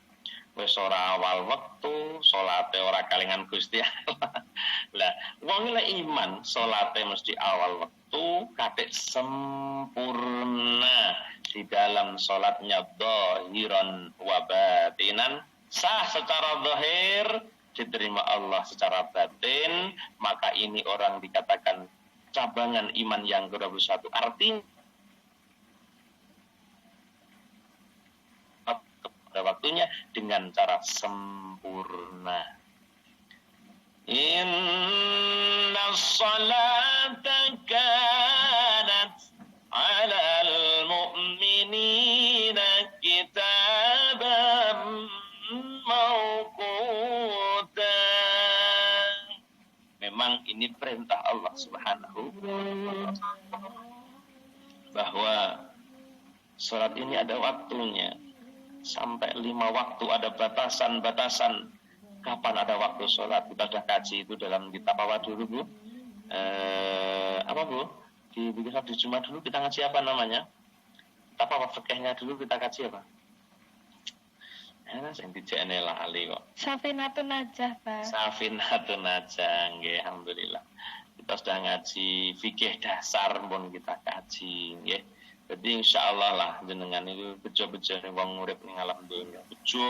Wis ora awal wektu, salate ora kalingan Gusti Allah. Lah, wong lek iman salate mesti awal wektu, katik sempurna di dalam salatnya zahiran wa batinan, sah secara zahir, diterima Allah secara batin, maka ini orang dikatakan cabangan iman yang ke-21. Artinya pada waktunya dengan cara sempurna. Inna salata kanat 'alal mu'minina kitaban mawquta. Memang ini perintah Allah Subhanahu bahwa salat ini ada waktunya. Sampai 5 waktu ada batasan-batasan kapan ada waktu sholat. Kita sudah kaji itu dalam kitab apa dulu Bu? Apa Bu? Di Jumat dulu kita ngaji apa namanya? Kitab apa fikihnya dulu kita kaji apa? Saya dijene lali kok. Safinatun Najah, Pak. Safinatun Najah, nggih alhamdulillah. Kita sudah ngaji fikih dasar pun kita kaji, nggih. Jadi insyaallah lah jenengan itu bejo-bejo wong urip ning alam dunya. Bejo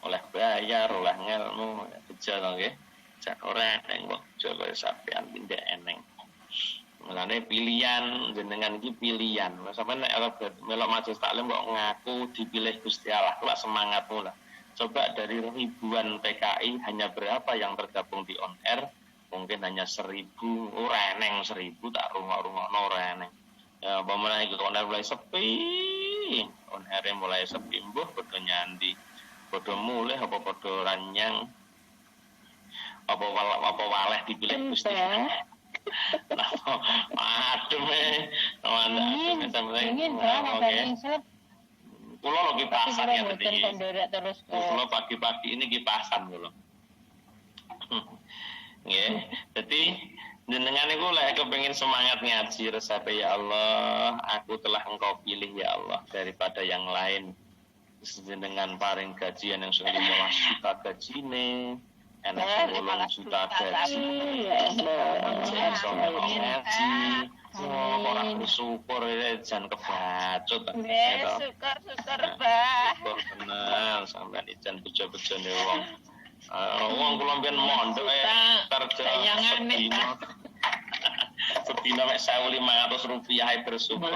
oleh bayar, oleh ngelmu, bejo to nggih. Jak ora ning wong bejo kaya sampean tindak eneng. Mulane pilihan jenengan iki pilihan. Sampeyan nek melok majelis taklim kok ngaku dipilih Gusti Allah, kuwi semangatmu lah. Coba dari ribuan PKI hanya berapa yang tergabung di on air? Mungkin hanya 1000, ora eneng 1000 tak rungok-rungokno ora eneng. Ya, pemulai itu on air mulai sepi, on air mulai sepi, mbuh podo nyandi, podo mulai, apa podo ranyang, apa waleh dipilih Gusti. Nah, aduh ingin berapa kulo lo kipasan ya tadi. Kulo pagi-pagi ini kipasan kulo. Nggih, dadi jenengan niku lek kepengin semangat ngaji resape ya Allah, aku telah Engkau pilih ya Allah daripada yang lain. Jenengan paring gajian yang 15 juta gajine, enak 10 juta gaji. Ngaji, orang bersyukur jan kebacut. Syukur, Pak. Bener, sampean ijan bejo-bejone wong. Wong kula mbiyen mondok kerja sedina mek 1.500 rupiah bersyukur.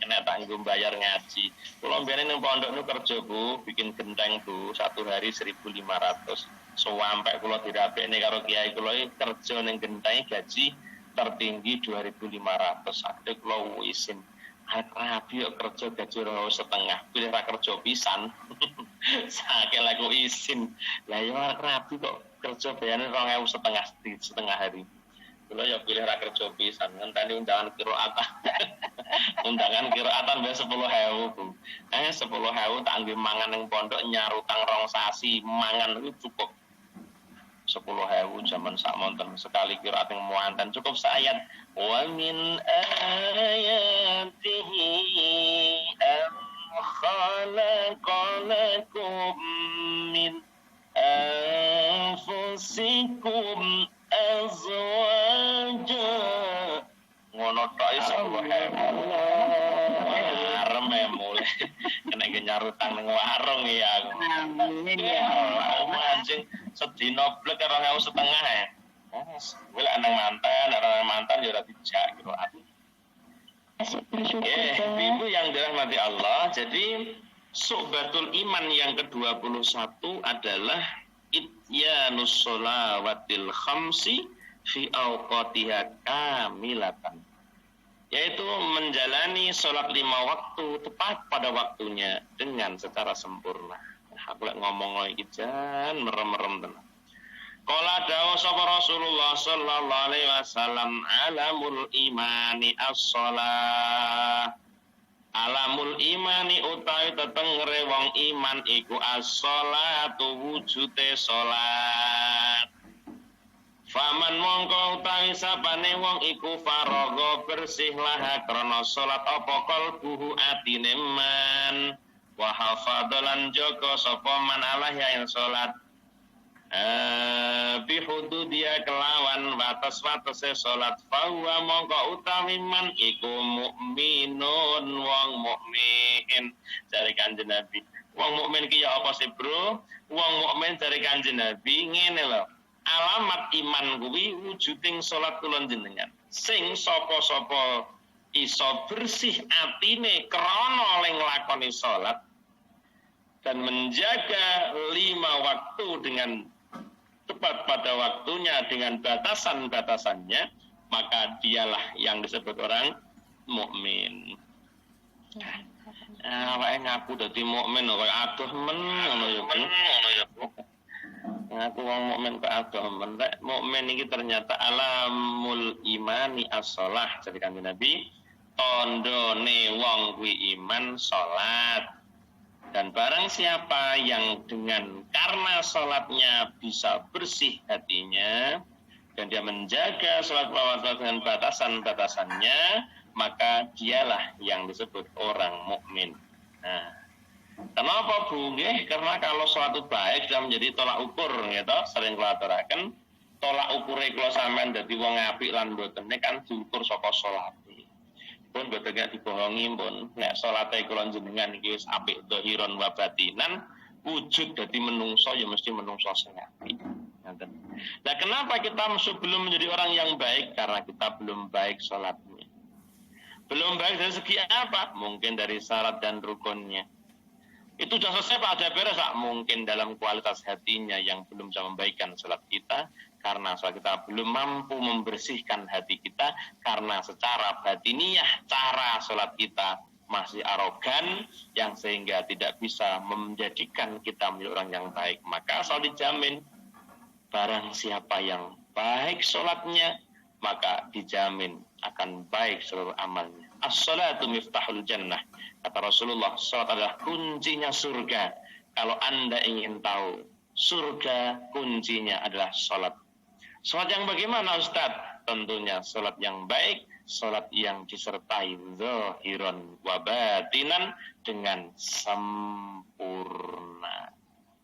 Kena tanggung bayar ngaji. Kula mbiyen ning pondok niku kerja Bu, bikin genteng Bu, 1 hari 1.500. Sampai kula dirapekne karo kiai kula kerja ning genteng gaji tertinggi 2.500. Akhire kula isin rabi kerja gaji 2,5, pilih ra kerja pisan. Saking laku isin. Lah yo rabi kok kerja bayane 2,5 setengah hari. Kula ya pilih ra kerja pisan, ngenteni undangan qiraatan. Undangan qiraatan wis 10.000, Bu. 10.000 tak nggih mangan ning pondok nyarutang 2 sasi, mangan itu cukup. 10.000 zaman sakmonten sekali qiraat yang muantan cukup sayat. Wa min ayatihi am khalaqalakum min anfusikum azwaja. Ngono tok 10.000. Arem mulai kena nyarutang ning warung ya. Amin ya. Anjing sedina blek 2,5 ya. Kuwi lek nang mantan ya ora dijak gitu. Ibu yang dirahmati Allah, jadi su'batul iman yang ke-21 adalah ityanus sholawatil khamsi fi awqatiha kamilatan. yaitu menjalani sholat 5 waktu tepat pada waktunya dengan secara sempurna. Aku lek ngomong lagi jan merem-merem tenan. Qala dawu sapa Rasulullah sallallahu alaihi wasallam alamul imani as-shalah. Alamul imani utawi tetengere wong iman iku as-shalatu wujude salat. Faman mongko utawi sapane wong iku faraga bersih laha krana salat apa kalbuhu atine man wa hafadhalan jaga sapa man alah ing salat bihududiya kelawan batas-batase salat fahuwa mongko utawi man iku mukminun wong mukmin dari Kanjeng Nabi. Wong mukmin ki ya apa sih, Bro? Wong mukmin dari Kanjeng Nabi ngene lho. Alamat iman kuwi wujuding salat kula jenengan. Sing sapa-sapa iso bersih atine krana ling nglakoni salat dan menjaga 5 waktu dengan tepat pada waktunya dengan batasan-batasannya, maka dialah yang disebut orang mukmin. Awake ngaku dadi mukmin kok adoh men ngono ya. Ngaku wong mukmin kok adoh men. Mukmin iki ternyata alamul imani as-shalah jadi Kanjeng Nabi. Tandane wong kuwi iman salat. Dan barang siapa yang karena sholatnya bisa bersih hatinya dan dia menjaga sholat dengan batasan-batasannya, maka dialah yang disebut orang mukmin. Nah, kenapa Bu? Karena kalau sholat itu baik sudah menjadi tolak ukur, gitu. Sering kula aturaken tolak ukure kula sampean dadi wong apik lan mboten kan diukur saka sholat. Pun boten gak dibohongi pun nek salate kula jenengan iki wis apik dhahiran wa batinan wujud dadi menungso ya mesti menungso sing apik. Ngoten. Nah, kenapa kita belum menjadi orang yang baik? Karena kita belum baik salatnya. Belum baik dari segi apa? Mungkin dari syarat dan rukunnya. Itu sudah selesai Pak, ada beres Pak. Mungkin dalam kualitas hatinya yang belum bisa membaikkan salat kita. Karena salat kita belum mampu membersihkan hati kita. Karena secara batiniah cara salat kita masih arogan. Yang sehingga tidak bisa menjadikan kita menjadi orang yang baik. Maka asal dijamin barang siapa yang baik salatnya, maka dijamin akan baik seluruh amalnya. As-salatu miftahul jannah. Kata Rasulullah, salat adalah kuncinya surga. Kalau Anda ingin tahu, surga kuncinya adalah salat. Salat yang bagaimana Ustaz? Tentunya salat yang baik, salat yang disertai zahiran wa batinan dengan sempurna.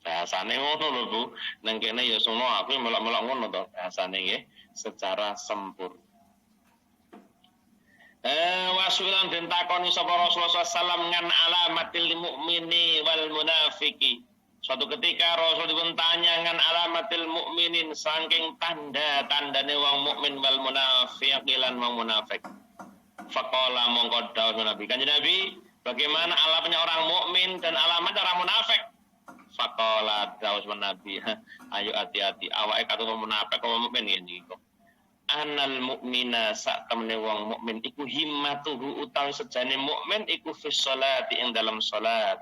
Bahasane ngono lho Bu. Nang kene ya sono aku melok-melok ngono to bahasane nggih, secara sempurna. Wasulan den takoni sapa Rasulullah sallallahu ngan alamatil mukmini wal munafiki. Suatu ketika Rasul dipun tanya ngan alamatil mukminin saking tanda-tandane wong mukmin wal munafiq lan wong munafik. Faqala mongko dawuh Nabi Kanjeng Nabi, bagaimana alamatnya orang mukmin dan alamat orang munafik? Faqala dawuh Nabi, ayo hati-hati awake karo munafik karo mukmin ngene iki. Anal mukmina sak temene wong mukmin iku himmatuhu utawi sejane mukmin iku fi sholati ing dalam salat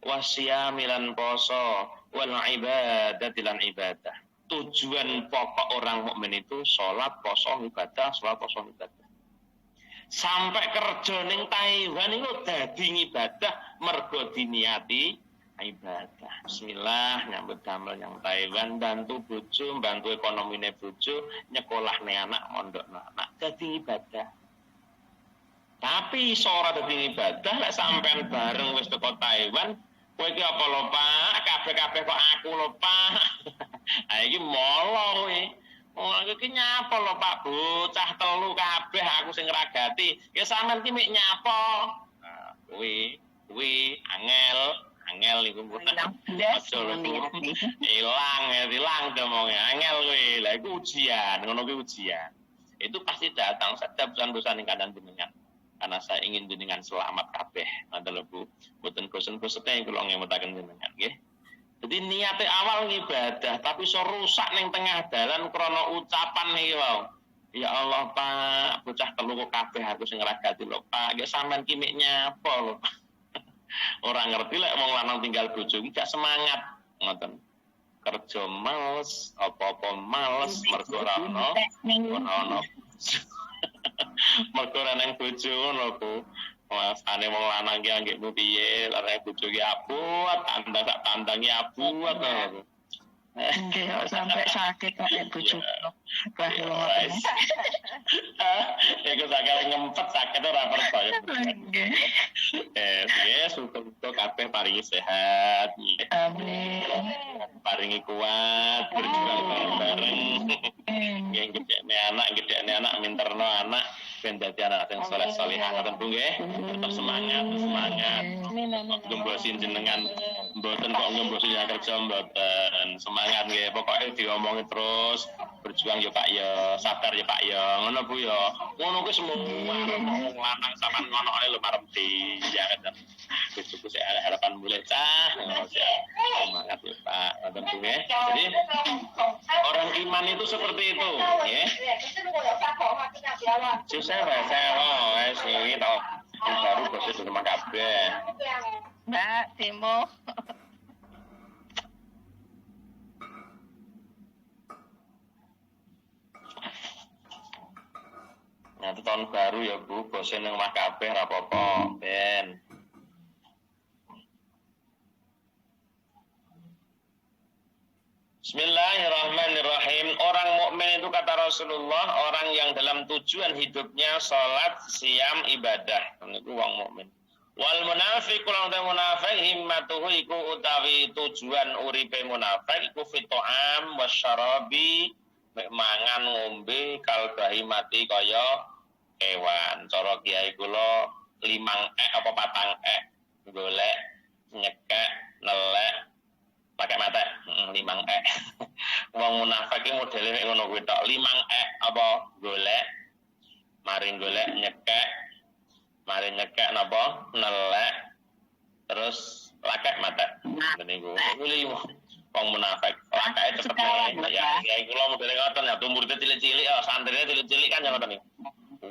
wasyami lan poso wal ibadati lan ibadah. Tujuan pokok orang mukmin itu salat, poso, ibadah, salat, poso, ibadah. Sampai kerja ning Taiwan iku dadi ibadah mergo diniati ibadah. Bismillah nyambut damel yang Taiwan, bantu bojo, bantu ekonomine bojo, nyekolahne anak, mondokne anak, dadi ibadah. Tapi ora dadi ibadah lek sampean bareng wis teko Taiwan, kowe iki apa lho Pak? Kabeh-kabeh kok aku lho Pak. Ha iki molo kowe. Oh, iki nyapa lho Pak, bocah telu kabeh aku sing ngragati. Ya sampean ki mek nyapa. Nah, kuwi angel iku Hilang domongnya angel kuwi. Lah iku ujian, ngono kuwi ujian. Itu pasti datang setiap dosa-dosa ning kandang jenengan. Karena saya ingin jenengan selamat kabeh. Ngoten lho Bu. Mboten bosen-bosene kula ngemutaken jenengan nggih. Jadi niate awal ibadah, tapi iso rusak ning tengah dalan krana ucapan iki wae. Ya Allah Pak, bocah telu kok kabeh aku sing ngragati lho Pak. Ya sampean ki mek nyapa lho. Ora ngerti lek wong lanang tinggal bojo iki gak semangat ngoten. Kerja males, apa-apa males mergo ora ono. Mergo ora nang bojo ngono ku. Masane wong lanang ki anggekmu piye, larane bojo ki abot, tandang sak tandangi abot ngono. Nggih, sampai sakit kok bojo. Iku sakit ngempet sakit ora percaya. Nggih. Syukur-syukur kabeh paringi sehat. Amin. Paringi kuat, berjuang bareng-bareng. Nggih gedhekne anak minterno anak ben dadi anak sing saleh-salehah ngoten Bu nggih. Tetep semangat. Ngembosi jenengan mboten kok ngembosi yang kerja mboten. Semangat nggih, pokoke diomongi terus, berjuang ya Pak ya, sabar ya Pak ya. Ngono Bu ya. Ngono kuwi semua wong lanang sampean ngono ae lho marep di ya kan. Bojoku sik harapan mulai cah. Semangat ya Pak. Ngoten Bu nggih. Jadi orang iman itu seperti itu, nggih. Saya sih tau baru bos itu rumah kabeh. Mbak Timo. Nanti tahun baru ya Bu, bosnya nang rumah kabeh ora apa-apa, Ben. Bismillahirrahmanirrahim. Orang mukmin itu kata Rasulullah, orang yang dalam tujuan hidupnya salat, siam, ibadah. Itu wong mukmin. Wal munafiq lan munafik himmatuhu iku utawi tujuan uripe munafik iku fitoam wasyarabi mangan ngombe kalbahi mati kaya kewan. Cara kiai kula 5 apa 4 golek nyekek nelek pakai mata 5 wong munafik iki modele mek ngono kuwi tok 5 apa golek maring golek nyekek napa nelek terus lakek mata niku wong munafik lakake cepet ya kula modele ngoten ya murid cilik-cilik santrine cilik-cilik kan ya ngoten niku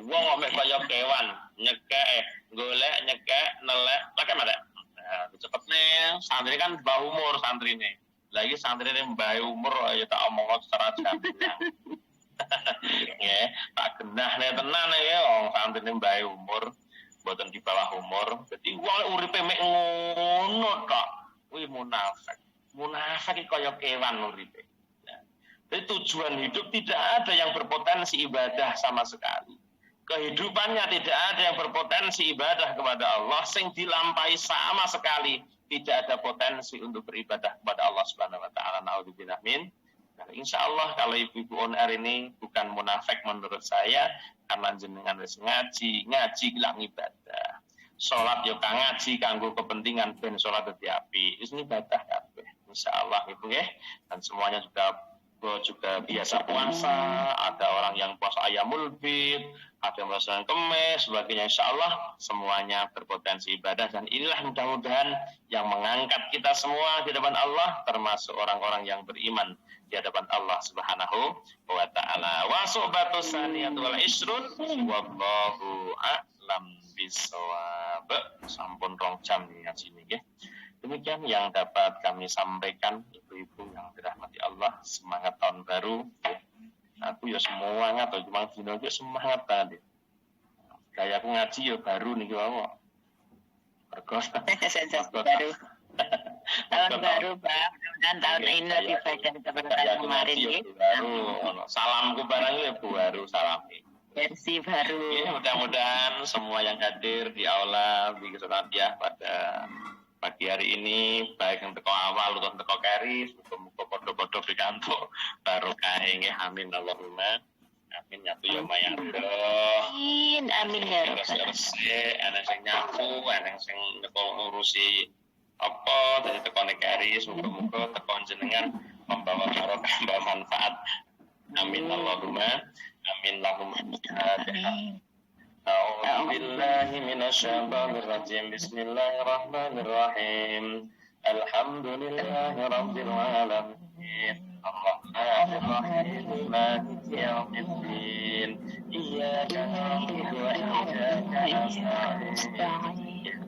wong kok mek kaya kewan nyekek golek nyekek nelek lakek mata. Nah, cepetnya santri kan mbah umur santrine. Lagi santrine mbah umur ya tak omong secara jaminan. Nggih, tak genahne tenan ya wong santrine mbah umur, mboten di bawah umur. Dadi wong uripe mek ngono tok. Kuwi munafik. Munafik kaya kewan uripe. Nah, jadi tujuan hidup tidak ada yang berpotensi ibadah sama sekali. Kehidupannya tidak ada yang berpotensi ibadah kepada Allah, sing dilampahi sama sekali tidak ada potensi untuk beribadah kepada Allah Subhanahu wa taala. Naudzubillah min. Nah, insyaallah kalau ibu-ibu on air ini bukan munafik menurut saya karena jenengan wis ngaji ilang ibadah. Salat yo kang ngaji kanggo kepentingan ben salat dadi apik. Wis ibadah kabeh. Insyaallah ibu nggih. Dan semuanya juga biasa puasa, ada orang yang puasa ayamul bid, ada yang puasa kemis, sebagainya. Insya Allah semuanya berpotensi ibadah dan inilah mudah-mudahan yang mengangkat kita semua di depan Allah, termasuk orang-orang yang beriman di hadapan Allah Subhanahu wa taala. Wa suhbatu saniyatu wal isrun wallahu a'lam bisawab. Sampun 2 jam ngaji niki. Demikian yang dapat kami sampaikan, ibu-ibu yang dirahmati Allah. Semangat tahun baru. Aku ya semangat, cuma dino itu semangat banget. Gaya aku ngaji ya baru nih wae. Baru. Tahun baru, Pak. Dan tahun ini lebih baik daripada tahun kemarin ya. Baru. Salamku barang ya baru salam. Versi baru. Ya, mudah-mudahan semua yang hadir di aula di Kesunatiah pada pagi hari ini baik yang teko awal atau teko keri muga-muga padha-padha pikantuk barokah nggih amin Allahumma amin nyatu ya mayando Amin ya rabbal ana sing nyapu ana sing teko ngurusi apa dadi teko keri muga-muga teko jenengan membawa barokah membawa manfaat amin Allahumma amin Allahumma أعوذ بالله من الشيطان الرجيم بسم الله الرحمن الرحيم الحمد لله رب العالمين الرحمن الرحيم مالك يوم الدين إياك نعبد وإياك نستعين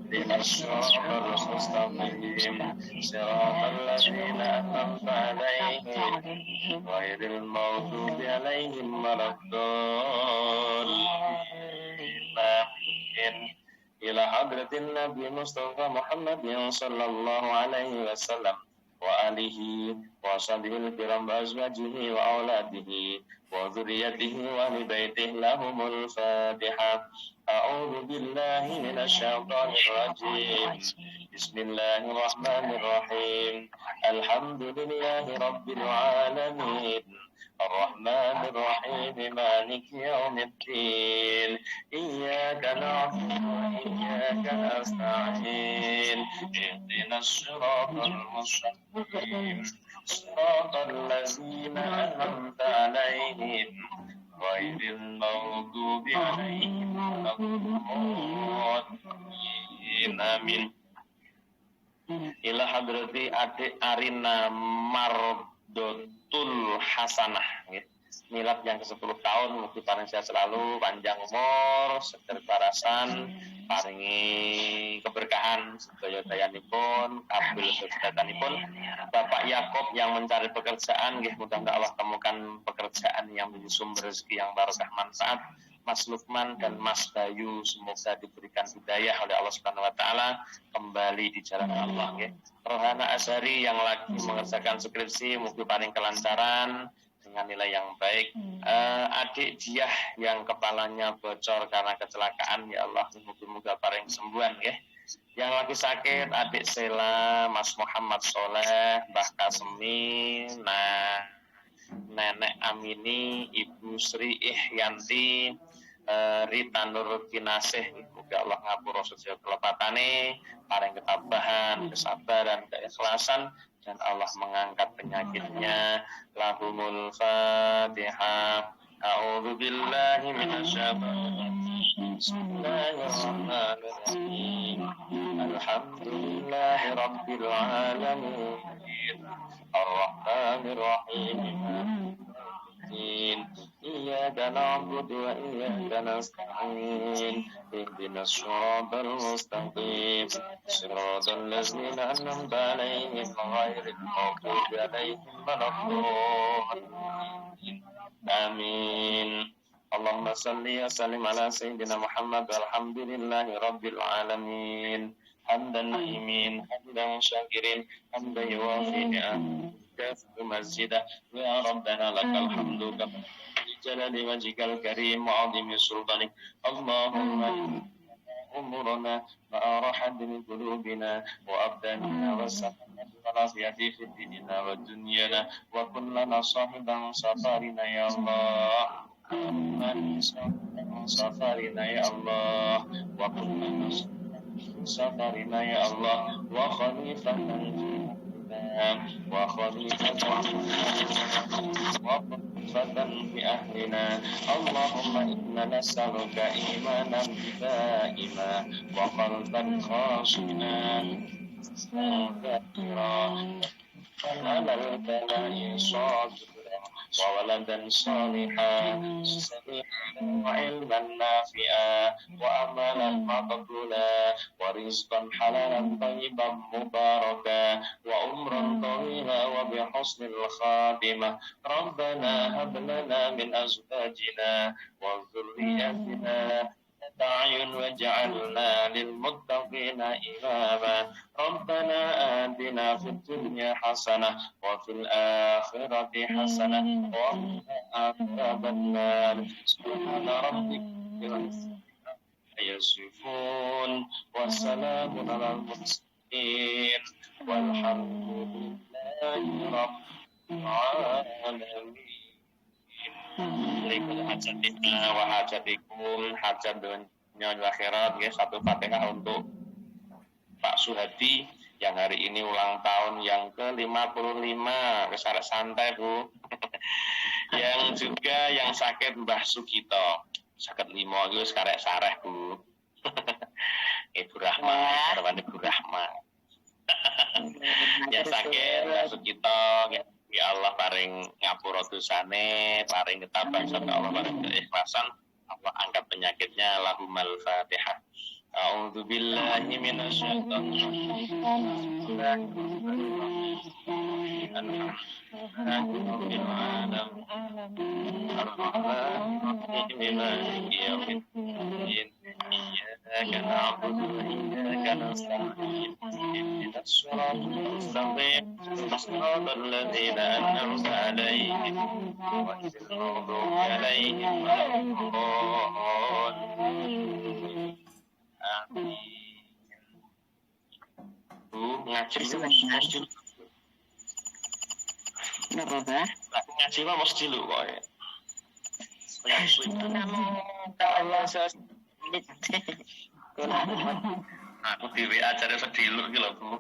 اهدنا الصراط المستقيم صراط الذين أنعمت عليهم غير المغضوب عليهم ولا الضالين إلى حضرة النبي مصطفى محمد صلى الله عليه وسلم وآله وصحبه الكرام وأزواجه وأولاده وذريته وأهل بيته لهم الفاتحة أعوذ بالله من الشيطان الرجيم بسم الله الرحمن الرحيم الحمد لله رب العالمين الرحمن الرحيم مالك يوم الدين إياك نعبد وإياك نستعين اهدنا الصراط المستقيم صراط الذين أنعمت عليهم غير المغضوب عليهم ولا الضالين آمين. Ila hadrati adik Arina Mardotul Hasanah milad yang ke-10 tahun, mugi paring sehat selalu, panjang umur, seger parasan, paringi keberkahan sedaya dayanipun, kabil kesehatanipun. Bapak Yakob yang mencari pekerjaan, nggih mudah-mudahan Allah temukan pekerjaan yang menjadi sumber rezeki yang barokah manfaat. Mas Lukman dan Mas Bayu semoga diberikan hidayah oleh Allah Subhanahu wa taala kembali di jalan Allah nggih. Rohana Azhari yang lagi mengerjakan skripsi mugi paring kelancaran dengan nilai yang baik. Adik Diah yang kepalanya bocor karena kecelakaan, ya Allah mugi-mugi paring kesembuhan nggih. Yang lagi sakit adik Sela, Mas Muhammad Soleh, Mbah Kasemi, Nenek Amini, Ibu Sri Ihyanti, Rita Nur Kinasih, muga Allah ngapura sedaya kelepatane, paring ketabahan, kesabaran, keikhlasan, dan Allah mengangkat penyakitnya. Lahumul Fatihah. A'udzu billahi minasyaitonir rajim. Bismillahirrahmanirrahim. Alhamdulillahi rabbil alamin. Ar-Rahmanir Rahim. إياك نعبد وإياك نستعين اهدنا الصراط المستقيم صراط الذين أنعمت عليهم غير المغضوب عليهم ولا الضالين آمين. اللهم صل وسلم على سيدنا محمد والحمد لله رب العالمين حمدا نعيمين حمدا شاكرين حمدا يوافي نعمه في مسجده يا ربنا لك الحمد كما بجلال وجهك الكريم وعظيم سلطانك اللهم أمورنا مع راحة قلوبنا وأبداننا والسلامة والعافية في ديننا ودنيانا وكن لنا صاحبا سفرنا يا الله من سفرنا يا الله وكن لنا سفرنا يا الله وخليفة وخليفة في أهلنا اللهم إنا نسألك إيمانا دائما وقلبا خاشعا ذاكرا على البلاء صابرا وولدا صالحا وعلما نافعا وأملا مقبولا ورزقا حلالا طيبا مباركا وعمرا طويلا وبحسن الخاتمة ربنا هب لنا من أزواجنا وذرياتنا أعين واجعلنا للمتقين إماما ربنا آتنا في الدنيا حسنة وفي الآخرة حسنة وقنا عذاب النار سبحان ربك يصفون وسلام على المرسلين والحمد لله رب العالمين. Berikut hajatina wa hajatikum, hajat dunia wal akhirat. Satu Fatihah untuk Pak Suhadi yang hari ini ulang tahun yang ke-55. Kesarek santai Bu. Yang juga yang sakit Mbah Sugito. Sakit limo itu sekarang sareh Bu. Ibu Rahma, harapan Ibu Rahma. Yang sakit Mbah Sugito, Ya Allah paring ngapura dosane, paring ketabahan serta Allah paring keikhlasan. Allah angkat penyakitnya. Lahumal Fatihah. A'udzu billahi minasyaitonir Amin. Ngaji ngaji. Napa, Pak? ngaji mah mesti lho kok. Namo Allah Aku di WA cari sediluk iki lho, Bu.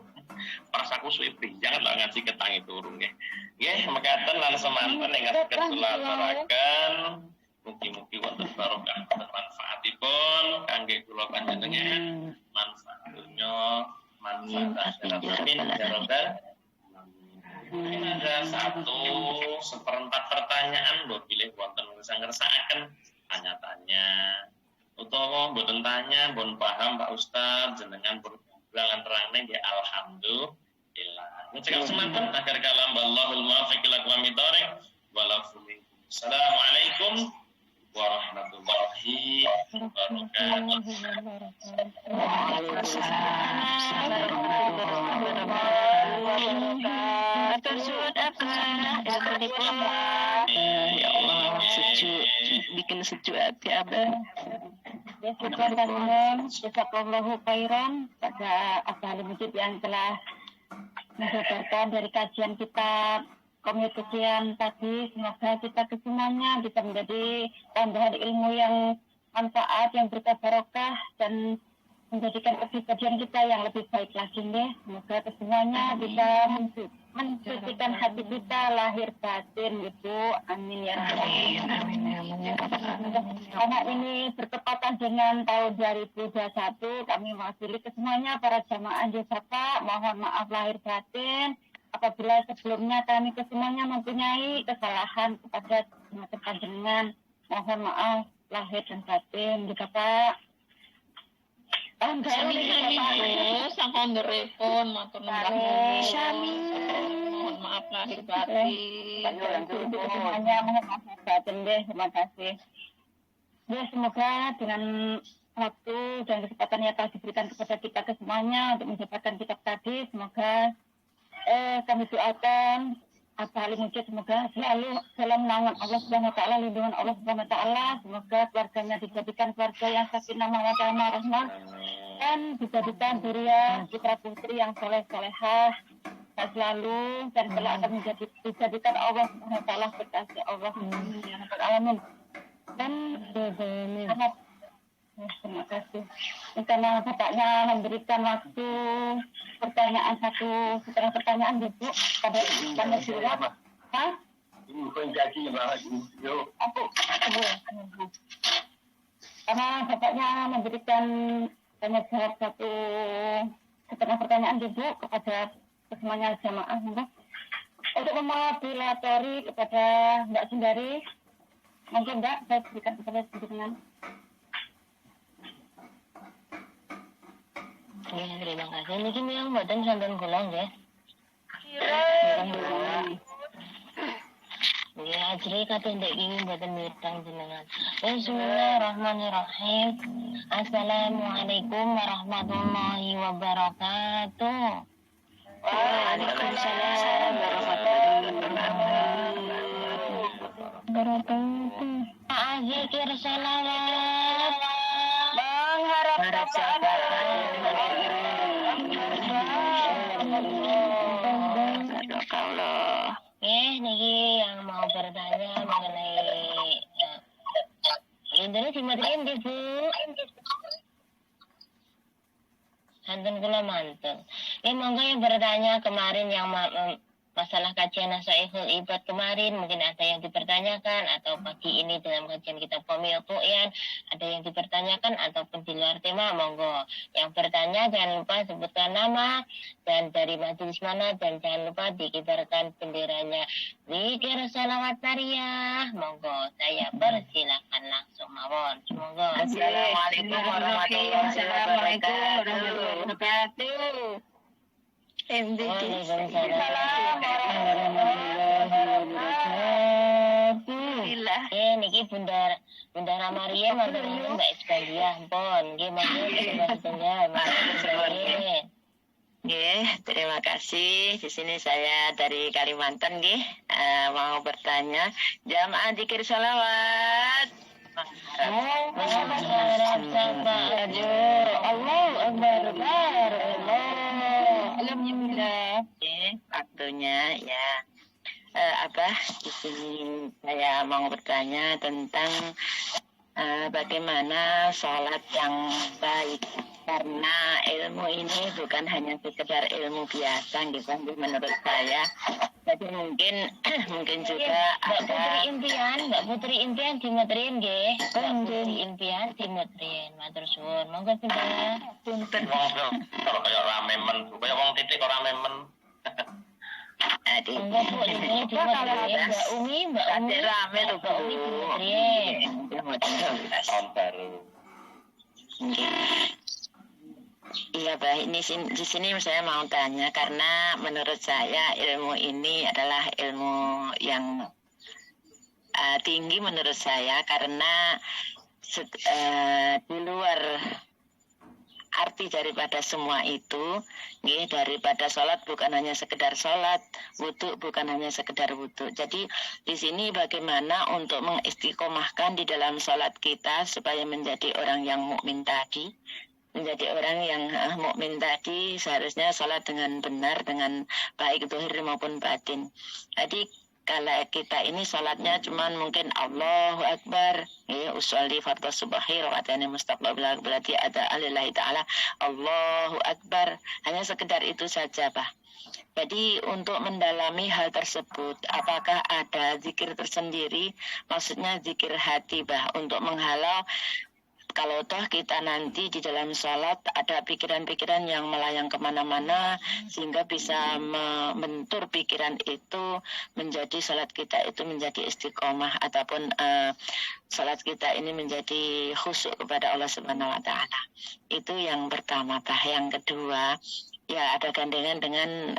Pas aku suwe jangan lah ngaji ketangi turun nggih. Nggih, mekaten lan semanten ingkang ketulaken. Mugi-mugi wonten barokah dan manfaatipun kangge kula panjenengan, manfaat dunya, manfaat akhirat. Amin ya rabbal alamin. Ini ada 1/4 pertanyaan mbok pilih wonten sing ngersakaken tanya-tanya utawa mboten tanya, mbon paham Pak Ustaz jenengan pun bilangan terangne nggih alhamdulillah. Ngecek semanten agar kalam Allahul muwaffiq ila aqwamit thoriq walakum. Assalamualaikum warahmatullahi wabarakatuh. Ya Allah, sejuk, bikin sejuk hati Abah. Ya, syukur dan jazakallahu khairan pada ahli masjid yang telah mengajarkan dari kajian kita komunikasian tadi. Semoga kita kesemuanya bisa menjadi tambahan ilmu yang manfaat, yang berkah barokah dan menjadikan kepribadian kita yang lebih baik lagi nih. Semoga kesemuanya bisa mensucikan hati kita lahir batin Ibu. Amin ya rabbal alamin. Karena ini bertepatan dengan tahun 2021, kami mewakili kesemuanya para jamaah Josapa, mohon maaf lahir batin apabila sebelumnya kami kesemuanya mempunyai kesalahan kepada panjenengan. Mohon maaf lahir dan batin juga Pak. Sakonderipun matur nuwun. Mohon maaf lahir batin. Hanya mohon maaf lahir batin deh. Terima kasih. Ya, semoga dengan waktu dan kesempatan yang telah diberikan kepada kita kesemuanya untuk mendapatkan kitab tadi, semoga kami doakan Ahli Mujid semoga selalu dalam naungan Allah Subhanahu wa taala, lindungan Allah Subhanahu wa taala. Semoga keluarganya dijadikan keluarga yang sakinah mawaddah warahmah dan dijadikan zuriat putra putri yang soleh-solehah selalu dan kelak akan dijadikan Allah Subhanahu wa taala kekasih Allah. Amin. Dan terima kasih. Karena bapaknya memberikan waktu pertanyaan setengah pertanyaan Ibu pada surat. Hah? Karena bapaknya memberikan tanya jawab setengah pertanyaan Ibu kepada semuanya jamaah. Untuk memodulatori kepada Mbak Sundari, mungkin Mbak saya berikan kepada dengan. Ya, terima kasih. Niki yang mboten sampun kula nggih. Ya, ajri katunduk iki mboten mitang jenengan. Bismillahirrahmanirrahim. Assalamualaikum warahmatullahi wabarakatuh. Waalaikumsalam warahmatullahi wabarakatuh. Azikir salawat. Mengharap Niki yang mau bertanya mengenai ini dimatiin di Bu. Hanten kula manten. Monggo yang bertanya kemarin yang masalah kajian Nasaihul Ibad kemarin, mungkin ada yang dipertanyakan, atau pagi ini dalam kajian kitab Qomil Pu'yan, ada yang dipertanyakan, ataupun di luar tema, monggo. Yang bertanya jangan lupa sebutkan nama, dan dari majelis mana, dan jangan lupa dikibarkan benderanya. Zikir salawat tariah, monggo. Saya persilakan langsung mawon. Monggo. Assalamualaikum warahmatullahi wabarakatuh. Waalaikumsalam warahmatullahi wabarakatuh. Niki Bunda Maria matur nuwun Mbak Isbandia pun. Nggih monggo ditunggal. Nggih, terima kasih. Di sini saya dari Kalimantan nggih, mau bertanya jamaah zikir salawat. Allahu Akbar. Alhamdulillah. Waktunya ya. Di sini saya mau bertanya tentang bagaimana sholat yang baik, karena ilmu ini bukan hanya sekedar ilmu biasa gitu menurut saya. Jadi mungkin juga ada Mbak Putri Impian dimutrin nggih. Mbak Putri Impian dimutrin. Matur suwun. Monggo Bunda. Punten. Kalau kayak rame men, kayak wong titik kok rame men. Monggo Bu, ini dimutrin. Mbak Umi rame tuh Bu. Tahun baru. Iya Pak, di sini saya mau tanya karena menurut saya ilmu ini adalah ilmu yang tinggi menurut saya, karena di luar arti daripada semua itu, daripada sholat bukan hanya sekedar sholat, wudu bukan hanya sekedar wudu. Jadi di sini bagaimana untuk mengistiqomahkan di dalam sholat kita supaya menjadi orang yang mukmin tadi. Menjadi orang yang mukmin tadi seharusnya sholat dengan benar, dengan baik zahir maupun batin. Jadi kalau kita ini sholatnya cuman mungkin Allahu Akbar, usolli fardhu subhi rakaataini mustaqbil berarti ada alillahi ta'ala Allahu Akbar, hanya sekedar itu saja Pak. Jadi untuk mendalami hal tersebut, apakah ada zikir tersendiri, maksudnya zikir hati Pak, untuk menghalau kalau toh kita nanti di dalam sholat ada pikiran-pikiran yang melayang kemana-mana, sehingga bisa membentur pikiran itu menjadi sholat kita itu menjadi istiqomah, ataupun sholat kita ini menjadi khusyuk kepada Allah Subhanahu Wa Taala. Itu yang pertama Pak. Yang kedua, ya ada gandengan dengan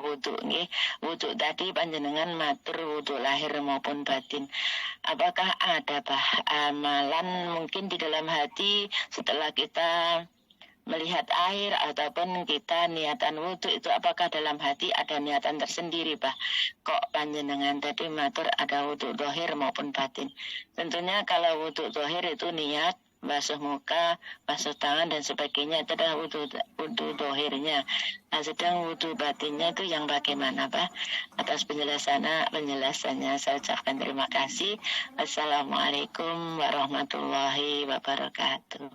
wudu nih. Wudu tadi panjenengan matur wudu lahir maupun batin. Apakah ada Pak amalan mungkin di dalam hati setelah kita melihat air ataupun kita niatan wudu itu, apakah dalam hati ada niatan tersendiri Pak? Kok panjenengan tadi matur ada wudu zahir maupun batin? Tentunya kalau wudu zahir itu niat basuh muka, basuh tangan dan sebagainya, itu adalah wudu dohirnya. Nah, sedang wudu batinnya itu yang bagaimana Pak? Atas penjelasannya saya ucapkan terima kasih. Assalamualaikum warahmatullahi wabarakatuh.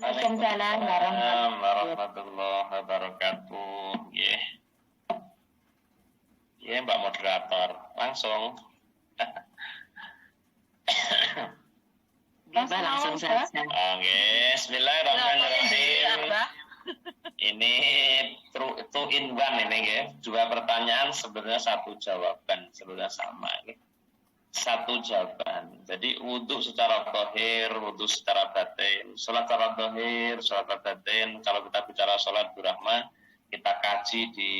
Waalaikumsalam warahmatullahi wabarakatuh. Mbak moderator, langsung. Langsung saja. Bismillahirrahmanirrahim. Ini two in one ini ya. Dua pertanyaan sebenarnya satu jawaban, sebenarnya sama ini. Satu jawaban. Jadi wudu secara zahir, wudu secara batin. Salat secara zahir, salat batin. Kalau kita bicara salat Rahma, kita kaji di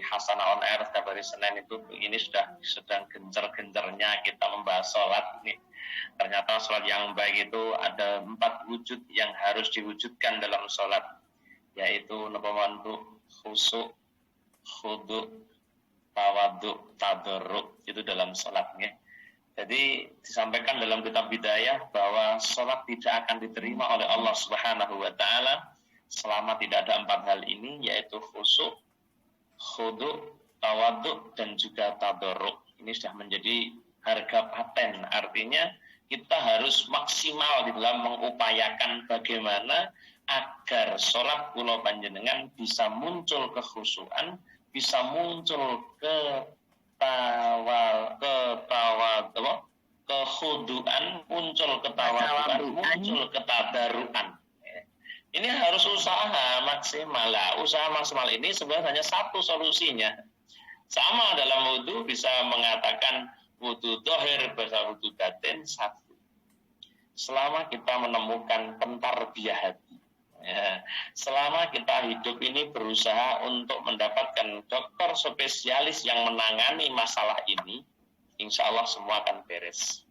Hasanah on Air setiap hari Senin itu, ini sedang gencar-gencarnya kita membahas salat nih. Ternyata sholat yang baik itu ada 4 wujud yang harus diwujudkan dalam sholat, yaitu napamantu, khusyuk, khudu, tawadhu, tadarruk, itu dalam sholatnya. Jadi disampaikan dalam kitab Bidayah bahwa sholat tidak akan diterima oleh Allah Subhanahu Wa Taala selama tidak ada 4 hal ini, yaitu khusyuk, khudu, tawadhu, dan juga tadarruk. Ini sudah menjadi harga paten, artinya kita harus maksimal di dalam mengupayakan bagaimana agar sholat kula panjenengan bisa muncul kekhusyuan, bisa muncul kekhuduan, muncul ketawaduan, muncul ketadaruan. Ini harus usaha maksimal. Lah, usaha maksimal ini sebenarnya hanya satu solusinya. Sama dalam wudhu bisa mengatakan wudhu dohir bersama wudhu batin satu. Selama kita menemukan pentarbiyah hati. Ya, selama kita hidup ini berusaha untuk mendapatkan dokter spesialis yang menangani masalah ini, insya Allah semua akan beres.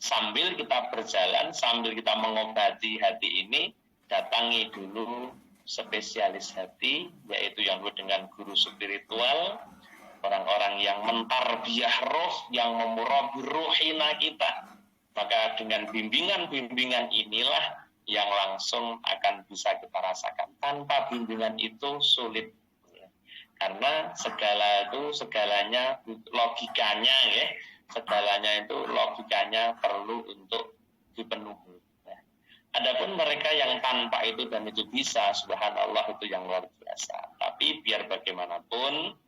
Sambil kita berjalan, sambil kita mengobati hati ini, datangi dulu spesialis hati, yaitu yang disebut dengan guru spiritual, orang-orang yang mentarbiyah roh, yang memurabi ruhina kita. Maka dengan bimbingan-bimbingan inilah yang langsung akan bisa kita rasakan. Tanpa bimbingan itu sulit. Karena segalanya logikanya ya, segalanya itu logikanya perlu untuk dipenuhi. Adapun mereka yang tanpa itu dan itu bisa, subhanallah, itu yang luar biasa. Tapi biar bagaimanapun,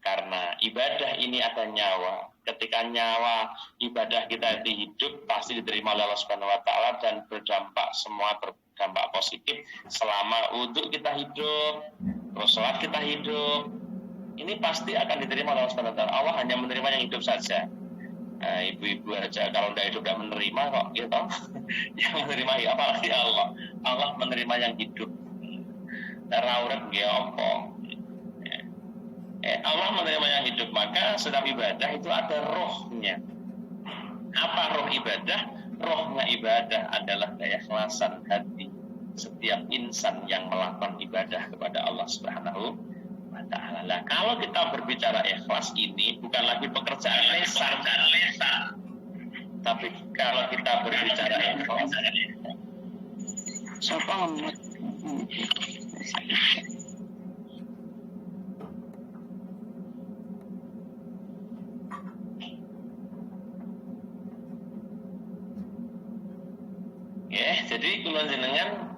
karena ibadah ini ada nyawa. Ketika nyawa ibadah kita itu hidup, pasti diterima oleh Allah Subhanahu wa taala dan berdampak, semua berdampak positif selama wudhu kita hidup, terus sholat kita hidup. Ini pasti akan diterima oleh Allah Subhanahu wa taala. Allah hanya menerima yang hidup saja. Nah, ibu-ibu aja kalau tidak hidup tidak menerima kok, gitu. Yang menerima ya apalagi Allah. Allah menerima yang hidup. Rawat nggih apa? Allah menerima yang hidup, maka setiap ibadah itu ada rohnya. Apa roh ibadah? Rohnya ibadah adalah keikhlasan hati setiap insan yang melakukan ibadah kepada Allah Subhanahu wa ta'ala. Nah, kalau kita berbicara ikhlas ini bukan lagi pekerjaan lisan, tapi kalau kita berbicara ikhlas, ya, jadi kula jenengan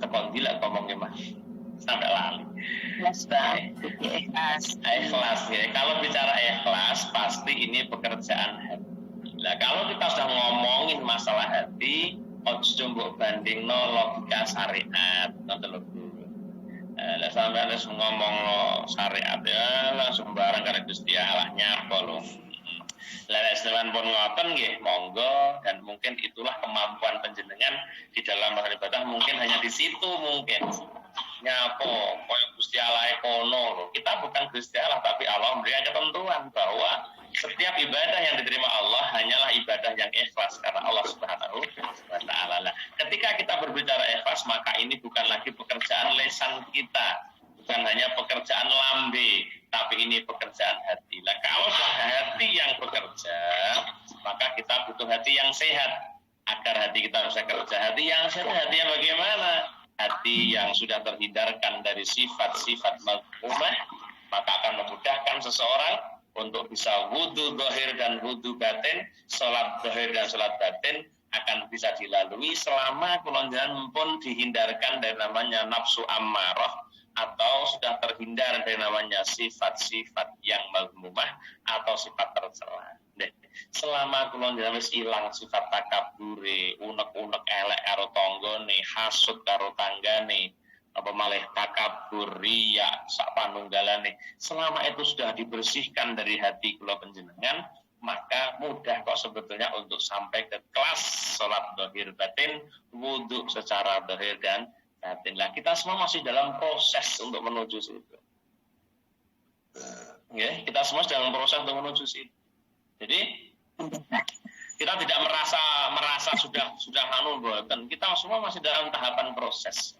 tekon gila ngomongnya Mas. Sampai lali. Ikhlas ya. Kalau bicara ikhlas pasti ini pekerjaan hati. Nah, kalau kita sudah ngomongin masalah hati, ojo mbok bandingno logika syariat, ngoten lho. Lah sampeyan wis ngomong syariat ya langsung barang karo Gusti Allah nyapa lho. Lah sampeyan pun ngoten nggih, monggo, dan mungkin itulah kemampuan panjenengan di dalam beribadah, mungkin hanya di situ mungkin. Nyapo koyo Gusti Allah kono lho. Kita bukan Gusti Allah, tapi Allah memberikan ketentuan bahwa setiap ibadah yang diterima Allah hanyalah ibadah yang ikhlas karena Allah Subhanahu wa taala. Nah, ketika kita berbicara ikhlas, maka ini bukan lagi pekerjaan lisan kita, bukan hanya pekerjaan lambe, tapi ini pekerjaan hati. Nah, kalau hati yang bekerja, maka kita butuh hati yang sehat agar hati kita bisa kerja. Hati yang sehat, hati yang bagaimana? Hati yang sudah terhindarkan dari sifat-sifat mazmumah, maka akan memudahkan seseorang untuk bisa wudhu zahir dan wudhu batin, sholat zahir dan sholat batin akan bisa dilalui selama kulonjaran pun dihindarkan dari namanya nafsu ammarah, atau sudah terhindar dari namanya sifat-sifat yang mazmumah atau sifat tercela. Selama kulonjaran wis ilang sifat takabure, unek-unek elek karo tanggane, hasud karo tanggane, apa malih takabur, riya, sak panunggalane, selama itu sudah dibersihkan dari hati kula panjenengan, maka mudah kok sebetulnya untuk sampai ke kelas sholat zahir batin, wudhu secara zahir dan batin. Lah kita semua masih dalam proses untuk menuju situ. Ya, kita semua dalam proses untuk menuju situ. Jadi kita tidak merasa sudah anu boten. Kita semua masih dalam tahapan proses.